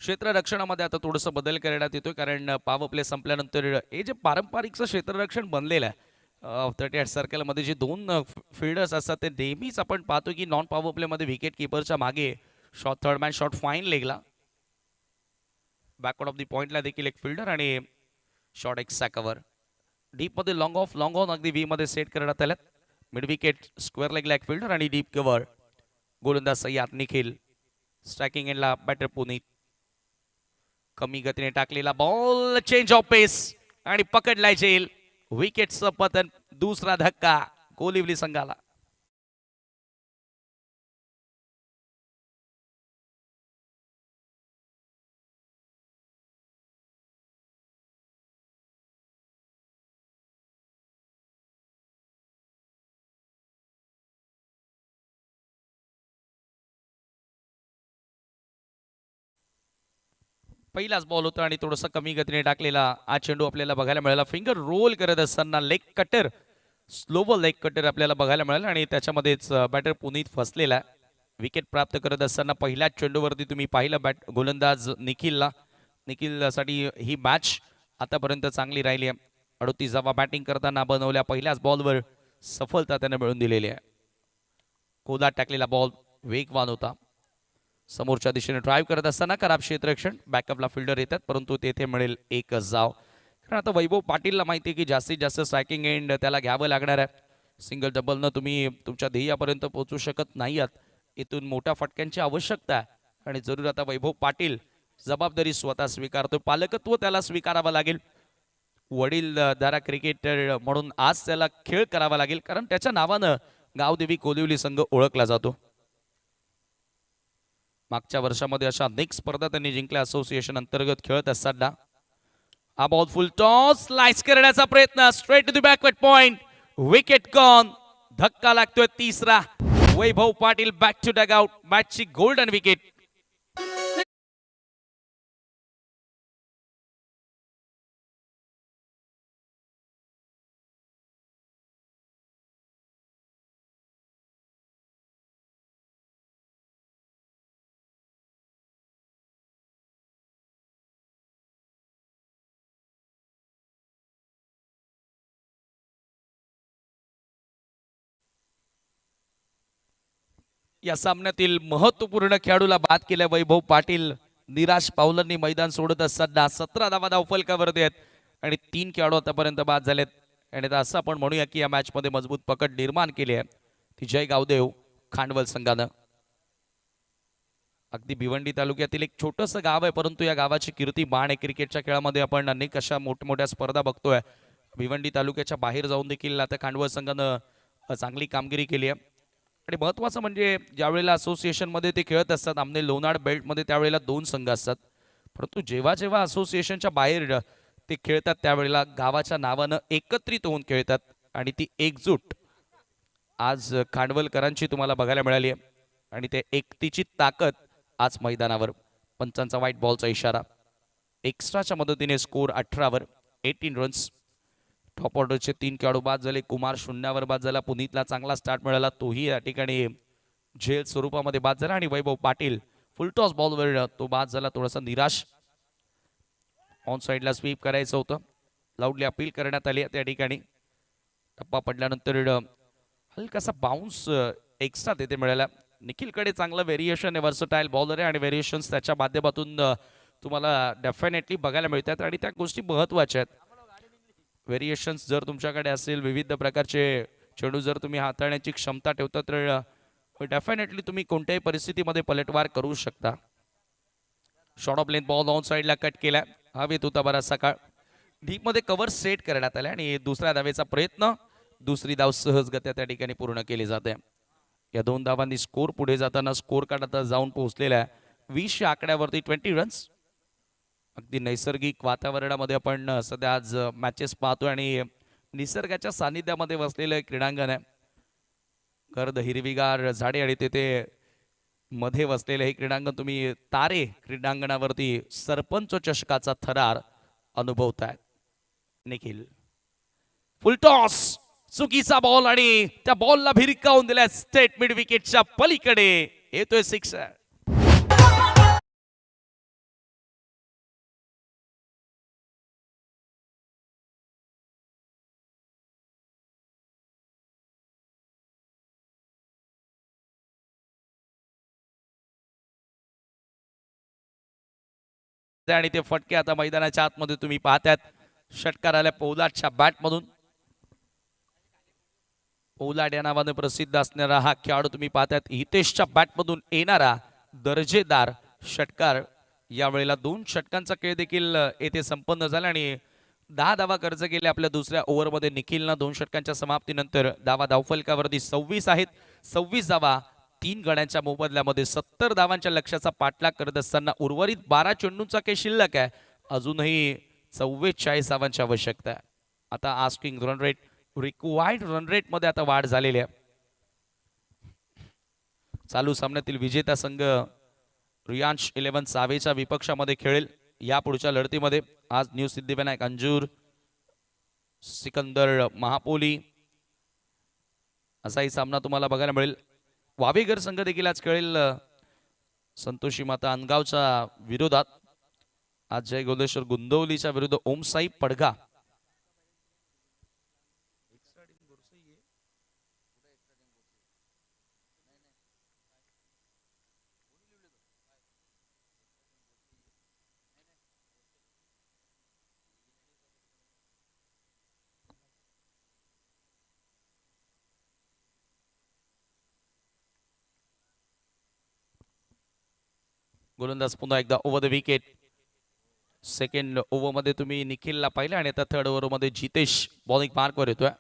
क्षेत्ररक्षणामध्ये आता थोडंसं बदल करण्यात येतोय कारण पॉवर प्ले संपल्यानंतर हे जे पारंपरिकचं क्षेत्ररक्षण बनलेलं आहे 38 सर्कलमध्ये जे दोन फिल्डर्स असतात ते नेहमीच आपण पाहतो की नॉन पॉवर प्लेमध्ये विकेट किपरच्या मागे shot third man shot fine लेगला. बॅकवर्ड ऑफ दी पॉइंटला देखील एक फिल्डर आणि शॉट एक सॅकवर. डीपमध्ये लॉंग ऑन अगदी व्ही मध्ये सेट करण्यात आल्यात. मिड विकेट स्क्वेअर लेगला एक फिल्डर आणि डीप कव्हर. गोलंदाज सय्याद निखिल. स्ट्रायकिंग एंडला बॅटर पुनीत. कमी गतीने टाकलेला बॉल चेंज ऑफ पेस आणि पकडलाय जेल. विकेटचं पतन. दुसरा धक्का कोलिवली संघाला. पहिलाच बॉल होता आणि थोडासा कमी गतीने टाकलेला हा चेंडू आपल्याला बघायला मिळाला. फिंगर रोल करत असताना leg cutter slower leg cutter आपल्याला बघायला मिळाला आणि त्याच्यामध्येच बॅटर पुनीत फसलेला. विकेट प्राप्त करत असताना पहिल्याच चेंडूवरती तुम्ही पाहिलं गोलंदाज निखिलसाठी ही मॅच आतापर्यंत चांगली राहिली आहे. 38 धावा बॅटिंग करताना बनवल्या. पहिल्याच बॉलवर सफलता त्याने मिळवून दिलेली आहे. कोदात टाकलेला बॉल वेगवान होता. समोरच्या दिशेने ड्राईव्ह करत असताना खराब क्षेत्ररक्षण. बॅकअपला फिल्डर येतात परंतु तेथे मिळेल एकच धाव. कारण आता वैभव पाटीलला माहिती आहे की जास्तीत जास्त स्ट्रायकिंग एंड त्याला घ्यावं लागणार आहे. सिंगल डबलनं तुम्ही तुमच्या ध्येयापर्यंत पोहोचू शकत नाही आहात. इथून मोठ्या फटक्यांची आवश्यकता आहे आणि जरूर आता वैभव पाटील जबाबदारी स्वतः स्वीकारतो. पालकत्व त्याला स्वीकारावं लागेल. वडीलधारा क्रिकेटर म्हणून आज त्याला खेळ करावा लागेल कारण त्याच्या नावानं गावदेवी कोलिवली संघ ओळखला जातो. मागच्या वर्षामध्ये अशा अनेक स्पर्धा त्यांनी जिंकल्या असोसिएशन अंतर्गत खेळत असताना. हा बॉल फुल टॉस स्लाइस करण्याचा प्रयत्न straight to the backward point. Wicket gone. धक्का लागतोय तिसरा. Vaibhav Patil back to dugout. मॅचची गोल्डन विकेट. या सामन्यातील महत्वपूर्ण खेळाडूला बाद केल्या वैभव पाटील निराश पावलांनी मैदान सोडत असताना 17 धावा धावफलकावरती आहेत आणि 3 खेळाडू आतापर्यंत बाद झालेत. आणि आता असं आपण म्हणूया की या मॅच मध्ये मजबूत पकड निर्माण केली आहे ती जय गावदेव खांडवल संघानं. अगदी भिवंडी तालुक्यातील एक छोटंसं गाव आहे परंतु या गावाची कीर्ती मान आहे. क्रिकेटच्या खेळामध्ये आपण अनेक अशा मोठमोठ्या स्पर्धा बघतोय. भिवंडी तालुक्याच्या बाहेर जाऊन देखील आता खांडवल संघानं चांगली कामगिरी केली आहे. आणि महत्त्वाचं म्हणजे ज्यावेळेला असोसिएशनमध्ये ते खेळत असतात आमने लोणाड बेल्टमध्ये त्यावेळेला 2 संघ असतात परंतु जेव्हा जेव्हा असोसिएशनच्या बाहेर ते खेळतात त्यावेळेला गावाच्या नावानं एकत्रित होऊन खेळतात आणि ती एकजूट आज खांडवलकरांची तुम्हाला बघायला मिळाली आहे. आणि ते एकतेची ताकद आज मैदानावर. पंचांचा व्हाईट बॉलचा इशारा. एक्स्ट्राच्या मदतीने स्कोर 18 18 रन्स. टॉप ऑर्डरचे 3 खेळाडू बाद झाले. कुमार 0 बाद झाला. पुनीतला चांगला स्टार्ट मिळाला तोही या ठिकाणी झेल स्वरूपामध्ये बाद झाला आणि वैभव पाटील फुलटॉस बॉलवर तो बाद झाला, थोडासा निराश. ऑन साईडला स्वीप करायचं होतं, लाऊडली अपील करण्यात आली त्या ठिकाणी. टप्पा पडल्यानंतर हलकासा बाउन्स एक्स्ट्रा तिथे मिळाला. निखिलकडे चांगलं व्हेरिएशन आहे, वर्सटाईल बॉलर आहे आणि व्हेरिएशन्स त्याच्या माध्यमातून तुम्हाला डेफिनेटली बघायला मिळतात आणि त्या गोष्टी महत्त्वाच्या आहेत. व्हेरिएशन्स जर तुमच्याकडे असेल, विविध प्रकारचे चेंडू जर तुम्ही हाताळण्याची क्षमता ठेवता तर डेफिनेटली तुम्ही कोणत्याही परिस्थितीमध्ये पलटवार करू शकता. Short of length ball on साईडला कट केला, हवेत होता बराचसा काळ. डीपमध्ये कव्हर सेट करण्यात आले आणि दुसऱ्या धावेचा प्रयत्न, दुसरी धाव सहजगत्या त्या ठिकाणी पूर्ण केली जाते. या 2 धावांनी स्कोर पुढे जाताना स्कोर कार्ड आता जाऊन पोहोचलेला आहे 20 आकड्यावरती. 20 रन्स. अगदी नैसर्गिक वातावरणामध्ये आपण सध्या आज मॅचेस पाहतोय आणि निसर्गाच्या सानिध्यामध्ये बसलेलं क्रीडांगण आहे. गर्द हिरवीगार झाडे आणि तेथे मध्ये बसलेलं हे क्रीडांगण तुम्ही तारे क्रीडांगणावरती सरपंच चषकाचा थरार अनुभवतायत. निखिल फुलटॉस, चुकीचा बॉल आणि त्या बॉलला भिरकावून दिल्या स्टेट मिड विकेटच्या पलीकडे. येतोय सिक्सर. आणि ते फटके आता मैदानाच्या आतमध्ये तुम्ही पाहतात. षटकार आल्या पोलार्डच्या बॅटमधून. पोलार्ड या नावाने प्रसिद्ध असणारा हा खेळाडू तुम्ही पाहतात. हितेशच्या बॅटमधून येणारा दर्जेदार षटकार. यावेळेला 2 षटकांचा खेळ देखील येथे संपन्न झाला आणि 10 धावा खर्च केले आपल्या दुसऱ्या ओव्हरमध्ये निखिलनं. 2 षटकांच्या समाप्तीनंतर धावा धावफलकावरती 26 आहेत. 26 धावा 3 गड्यांच्या मोबदल्यामध्ये 70 धावांच्या लक्ष्याचा पाठलाग करत असताना उर्वरित 12 चेंडूंचा काही शिल्लक आहे. अजूनही 44 धावांची आवश्यकता आहे. आता asking run rate, required run rate मध्ये आता वाढ झालेली आहे. चालू सामन्यातील विजेता संघ रियांश 11 सावेच्या विपक्षामध्ये खेळेल. या पुढच्या लढतीमध्ये आज न्यू सिद्धिविनायक अंजूर, सिकंदर महापोली असाही सामना तुम्हाला बघायला मिळेल. वावेघर संघ देखील आज खेळेल संतोषी माता अनगावच्या विरोधात. आज जय गोलेश्वर गुंदवलीच्या विरुद्ध ओमसाई पडघा. गोलंदाज पुन्हा एकदा ओव्हर द विकेट. सेकंड ओव्हरमध्ये तुम्ही निखिलला पाहिलं आणि आता थर्ड ओव्हरमध्ये जितेश बॉलिंग मार्कवर येतोय.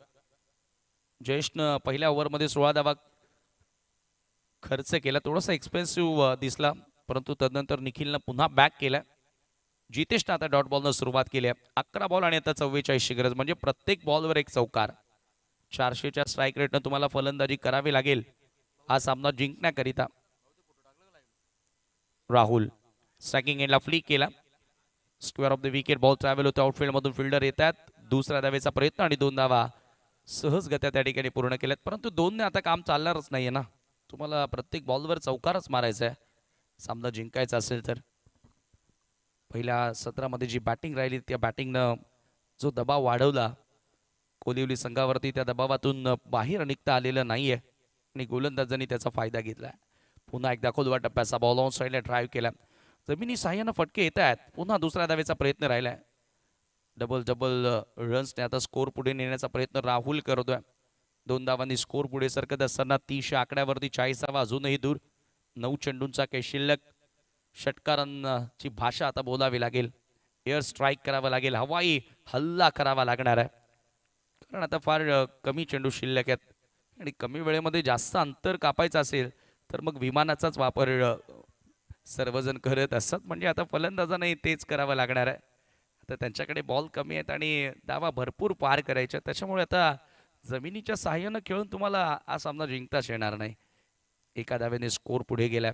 जयेशनं पहिल्या ओव्हरमध्ये 16 धावा खर्च केला, थोडासा एक्सपेन्सिव्ह दिसला, परंतु तदनंतर निखिलनं पुन्हा बॅक केला. जितेशनं आता डॉट बॉलनं सुरुवात केली आहे. 11 बॉल आणि आता 44ची गरज, म्हणजे प्रत्येक बॉलवर एक चौकार. 400च्या स्ट्राईक रेटनं तुम्हाला फलंदाजी करावी लागेल हा सामना जिंकण्याकरिता. राहुल स्ट्रायकिंग एंडला फ्लिक केला. Square of the wicket ball travel होतो. आउटफील्ड मधून फिल्डर येतात. दुसऱ्या धावेचा प्रयत्न आणि 2 धावा सहजगत्या त्या ठिकाणी पूर्ण केल्यात. परंतु 2ने आता काम चालणारच नाहीये ना. तुम्हाला प्रत्येक बॉलवर चौकारच मारायचा आहे सामना जिंकायचा असेल तर. पहिल्या सत्रामध्ये जी बॅटिंग राहिली त्या बॅटिंगनं जो दबाव वाढवला कोलिवली संघावरती, त्या दबावातून बाहेर निघता आलेलं नाहीये आणि गोलंदाजांनी त्याचा फायदा घेतला. पुन्हा एकदा खोलवा टप्प्याचा बॉल ऑन साईडला ड्राईव्ह केला. जमिनी साह्यानं फटके येत आहेत. पुन्हा दुसऱ्या धावेचा प्रयत्न राहिलाय. डबल रन्सने आता स्कोर पुढे नेण्याचा प्रयत्न राहुल करतोय. 2 धावांनी स्कोर पुढे सरकत असताना 30 आकड्यावरती 40 धावा अजूनही दूर. 9 चेंडूंचा काही शिल्लक. षटकारांची भाषा आता बोलावी लागेल. एअर स्ट्राईक करावा लागेल, हवाई हल्ला करावा लागणार आहे, कारण आता फार कमी चेंडू शिल्लक आहेत आणि कमी वेळेमध्ये जास्त अंतर कापायचं असेल तर मग विमानाचाच वापर सर्वजण करत असतात. म्हणजे आता फलंदाजांनाही तेच करावं लागणार आहे. आता त्यांच्याकडे बॉल कमी आहेत आणि धावा भरपूर पार करायच्या, त्याच्यामुळे आता जमिनीच्या साह्यानं खेळून तुम्हाला हा सामना जिंकताच येणार नाही. एका धावेने स्कोर पुढे गेला.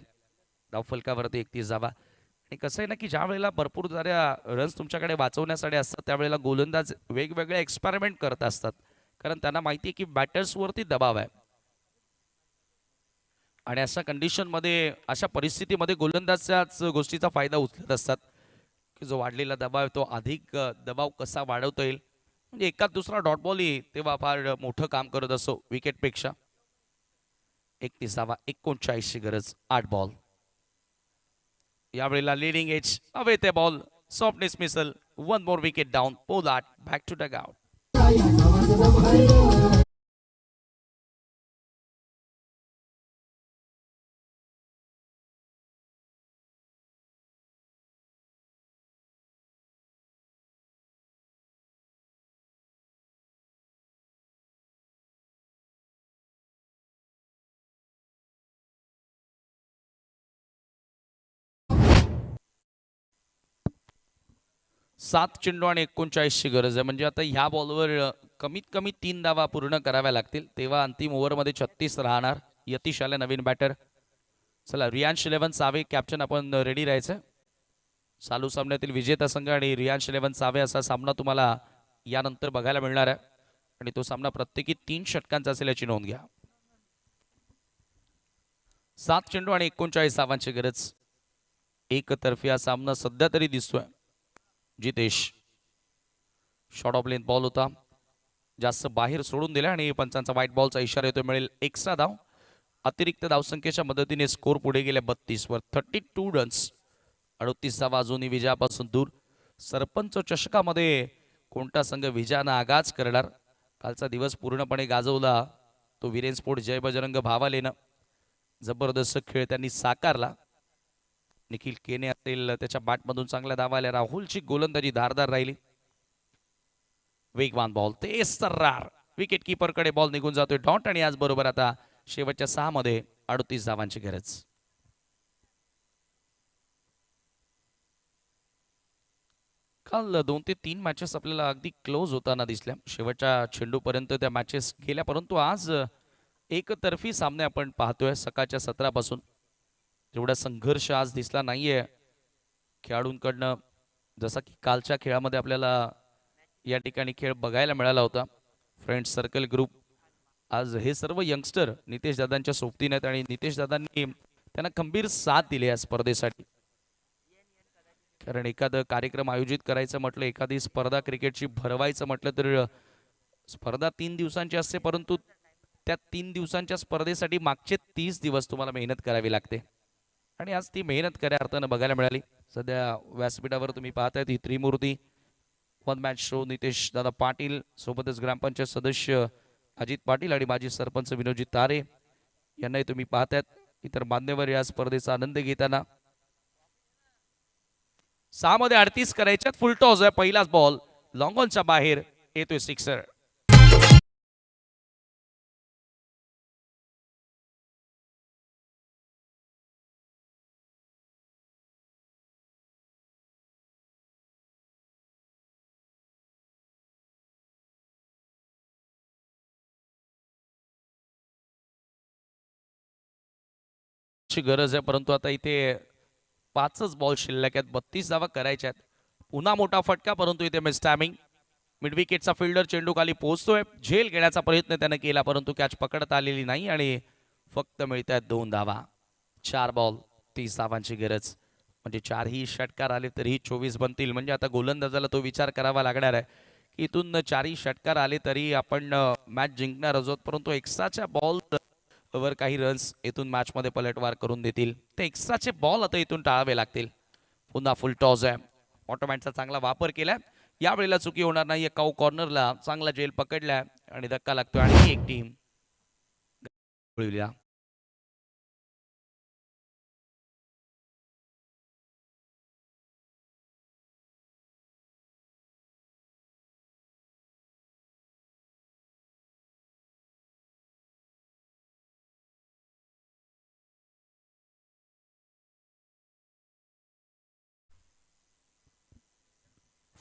धावफलकावरती 31 धावा. आणि कसं आहे ना की ज्या वेळेला भरपूर साऱ्या रन्स तुमच्याकडे वाचवण्यासाठी असतात त्यावेळेला गोलंदाज वेगवेगळे एक्सपेरिमेंट करत असतात, कारण त्यांना माहिती आहे की बॅटर्सवरती दबाव आहे. आणि अशा कंडिशनमध्ये अशा परिस्थितीमध्ये गोलंदाजाच्याच गोष्टीचा फायदा उचलत असतात की जो वाढलेला दबाव आहे तो अधिक दबाव कसा वाढवता येईल. म्हणजे एकाच दुसरा डॉट बॉलही तेव्हा फार मोठं काम करत असो विकेटपेक्षा. 39 ची गरज 8 बॉल. यावेळेला लिडिंग एज अवे ते ball soft dismissal. One more wicket down. Pollard back to dugout. सात चेंडू आणि 39 ची गरज आहे. म्हणजे आता ह्या बॉलवर कमीत कमी 3 धावा पूर्ण कराव्या लागतील तेव्हा अंतिम ओव्हरमध्ये 36 राहणार. यतीश आले नवीन बॅटर. चला रियांश 11 सावे कॅप्टन आपण रेडी राहायचं. चालू सामन्यातील विजेता संघ आणि रियांश 11 सावे असा सामना तुम्हाला यानंतर बघायला मिळणार आहे आणि तो सामना प्रत्येकी 3 षटकांचा असेल याची नोंद घ्या. 7 चेंडू आणि 39 धावांची गरज. एकतर्फी हा सामना सध्या तरी दिसतोय. Jitesh short of length ball होता जास्त बाहेर सोडून दिला आणि पंचांचा व्हाईट बॉलचा इशारा येतो. मिळेल एक्स्ट्रा धाव. अतिरिक्त धावसंख्येच्या मदतीने स्कोर पुढे गेले 32 वर. 32 रन्स. 38 धावा अजूनही विजयापासून दूर. सरपंच चषकामध्ये कोणता संघ विजयानं आगाज करणार. कालचा दिवस पूर्णपणे गाजवला तो वीरेन स्पोर्ट जय बजरंग भावालेनं. जबरदस्त खेळ त्यांनी साकारला. निखिल केने असेल त्याच्या बॅटमधून चांगल्या धावा आल्या. राहुलची गोलंदाजी धारदार राहिली. वेगवान बॉल ते सर्रार. विकेट कीपरकडे बॉल निघून जातोय डॉट आणि याचबरोबर आता शेवटच्या 6 मध्ये 38 धावांची गरज. काल 2 ते 3 मॅचेस आपल्याला अगदी क्लोज होताना दिसल्या. शेवटच्या चेंडूपर्यंत त्या मॅचेस गेल्या परंतु आज एकतर्फी सामने आपण पाहतोय सकाळच्या 17 पासून. तेवढा संघर्ष आज दिसला नाहीये खेळाडूंकडनं जसा की कालच्या खेळामध्ये आपल्याला या ठिकाणी खेळ बघायला मिळाला होता. फ्रेंड्स सर्कल ग्रुप आज हे सर्व यंगस्टर नितेश दादांच्या सोबतीने आहेत आणि नितेश दादांनी त्यांना खंबीर साथ दिली या स्पर्धेसाठी. कारण एखादं कार्यक्रम आयोजित करायचं म्हटलं एखादी स्पर्धा क्रिकेटची भरवायचं म्हटलं तर स्पर्धा 3 दिवसांची असते परंतु त्या 3 दिवसांच्या स्पर्धेसाठी मागचे 30 दिवस तुम्हाला मेहनत करावी लागते आणि आज ती मेहनत खऱ्या अर्थानं बघायला मिळाली. सध्या व्यासपीठावर तुम्ही पाहताय ही त्रिमूर्ती one match show. Nitesh Dada Patil सोबतच ग्रामपंचायत सदस्य अजित पाटील आणि माजी सरपंच विनोदजी तारे यांनाही तुम्ही पाहतायत. इतर मान्यवर या स्पर्धेचा आनंद घेताना. 6 मध्ये 38 करायच्यात. फुल टॉस आहे. पहिलाच बॉल लॉंग ऑनच्या बाहेर येतोय सिक्सर. ची गरज आहे परंतु आता इथे 5च बॉल शिल्लक आहेत. 32 धावा करायच्या आहेत. पुन्हा मोठा फटका परंतु इथे मिस टायमिंग. मिड विकेटचा फिल्डर चेंडू खाली पोहोचतोय. झेल घेण्याचा प्रयत्न त्याने केला परंतु कॅच पकडता आलेली नाही आणि फक्त मिळत आहेत 2 धावा. 4 बॉल 30 धावांची गरज. म्हणजे 4ही षटकार आले तरीही 24 बनतील. म्हणजे आता गोलंदाजाला तो विचार करावा लागणार आहे की इथून 4ही षटकार आले तरी आपण मॅच जिंकणार आहोत परंतु एक्स्ट्राच्या बॉल वर काही रन्स इथून मॅच मध्ये पलटवार करून देतील. ते एक्स्ट्राचे बॉल आता इथून टाळावे लागतील. पुन्हा फुल टॉस आहे. ऑटोमॅटचा चांगला वापर केलाय. यावेळेला चुकी होणार नाही. काऊ कॉर्नरला चांगला जेल पकडलाय आणि धक्का लागतोय आणि एक टीम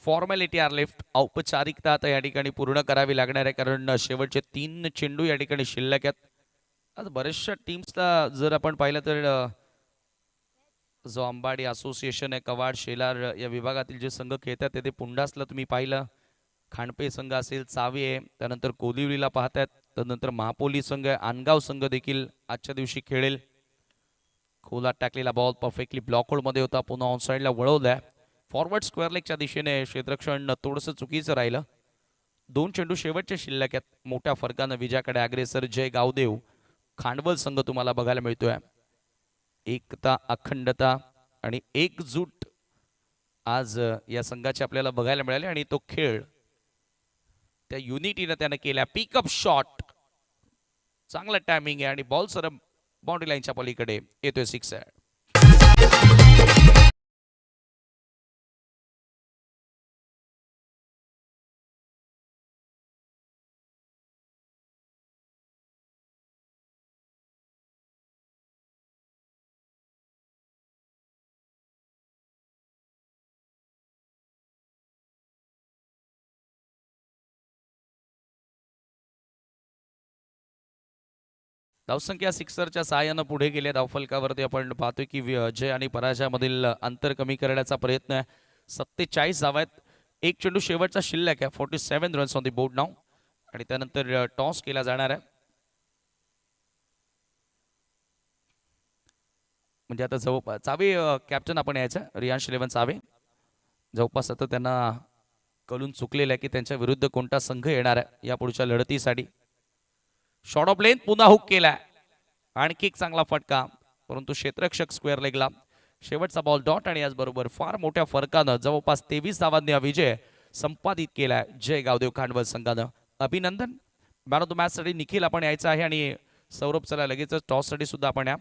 फॉर्मॅलिटी आर लेफ्ट. औपचारिकता आता या ठिकाणी पूर्ण करावी लागणार आहे कारण शेवटचे 3 चेंडू या ठिकाणी शिल्लक आहेत. आज बऱ्याचशा टीम्सला जर आपण पाहिलं तर जो अंबाडी असोसिएशन आहे कवाड शेलार या विभागातील जे संघ खेळतात ते पुंडासला तुम्ही पाहिलं. खांडपे संघ असेल चावे आहे त्यानंतर कोदिवलीला पाहतात त्यानंतर महापोली संघ आहे. आनगाव संघ देखील आजच्या दिवशी खेळेल. खोलात टाकलेला बॉल परफेक्टली ब्लॉक होल्डमध्ये होता. पुन्हा ऑन साईडला वळवलाय. फॉरवर्ड स्क्वेअर लेगच्या दिशेने क्षेत्ररक्षण थोडंसं चुकीचं राहिलं. 2 चेंडू शेवटचे शिल्लक आहेत. मोठ्या फरकानं विजयाकडे अग्रेसर जय गावदेव खांडवल संघ तुम्हाला बघायला मिळतोय. एकता, अखंडता आणि एकजूट आज या संघाचे आपल्याला बघायला मिळाले आणि तो खेळ त्या युनिटीनं त्यानं केला. पिकअप शॉट, चांगला टायमिंग आहे आणि बॉल सर बाउंड्री लाईनच्या पलीकडे येतोय. 6 आहे. धावसंख्या सिक्सरच्या सहाय्यानं पुढे गेले. धावफलकावरती आपण पाहतोय की जय आणि पराजयामधील अंतर कमी करण्याचा प्रयत्न आहे. 47 धावा आहेत. 1 चेंडू शेवटचा शिल्लक आहे. 47 रन्स ऑन दी बोर्ड नाव आणि त्यानंतर टॉस केला जाणार आहे. म्हणजे आता जवळपास चावे कॅप्टन आपण यायचं रियांश 11 चावे. जवळपास आता त्यांना कळून चुकलेलं आहे की त्यांच्या विरुद्ध कोणता संघ येणार आहे या पुढच्या लढतीसाठी. शॉर्ट ऑफ लेंथ पुन्हा हुक केलाय. आणखी एक चांगला फटका, परंतु क्षेत्ररक्षक स्क्वेअर लेगला. शेवटचा बॉल डॉट आणि याचबरोबर फार मोठ्या फरकानं जवळपास 23 धावांनी हा विजय संपादित केलाय जय गावदेव खांडवल संघानं. अभिनंदन. मॅन ऑफ द मॅच साठी निखिल आपण यायचं आहे आणि सौरभ चला लगेचच टॉस साठी सुद्धा आपण या.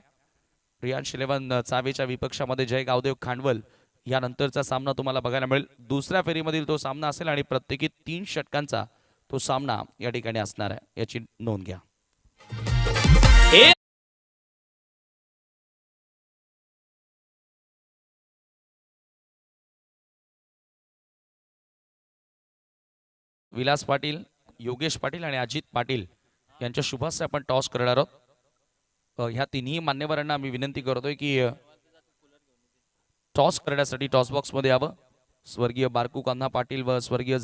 रियांश 11 चावेच्या विपक्षामध्ये जय गावदेव खांडवल यानंतरचा सामना तुम्हाला बघायला मिळेल. दुसऱ्या फेरीमधील तो सामना असेल आणि प्रत्येकी 3 षटकांचा तो सामना या ठिकाणी असणार आहे, याची नोंद घ्या. विलास पाटील, योगेश पाटील आणि अजित पाटील यांच्या शुभास्य आपण टॉस करणार आहोत. ह्या तिन्ही मान्यवरांना मी विनंती करतोय की टॉस करण्यासाठी टॉस बॉक्स मध्ये यावं. स्वर्गीय बारकू कान्हा पाटील व स्वर्गीय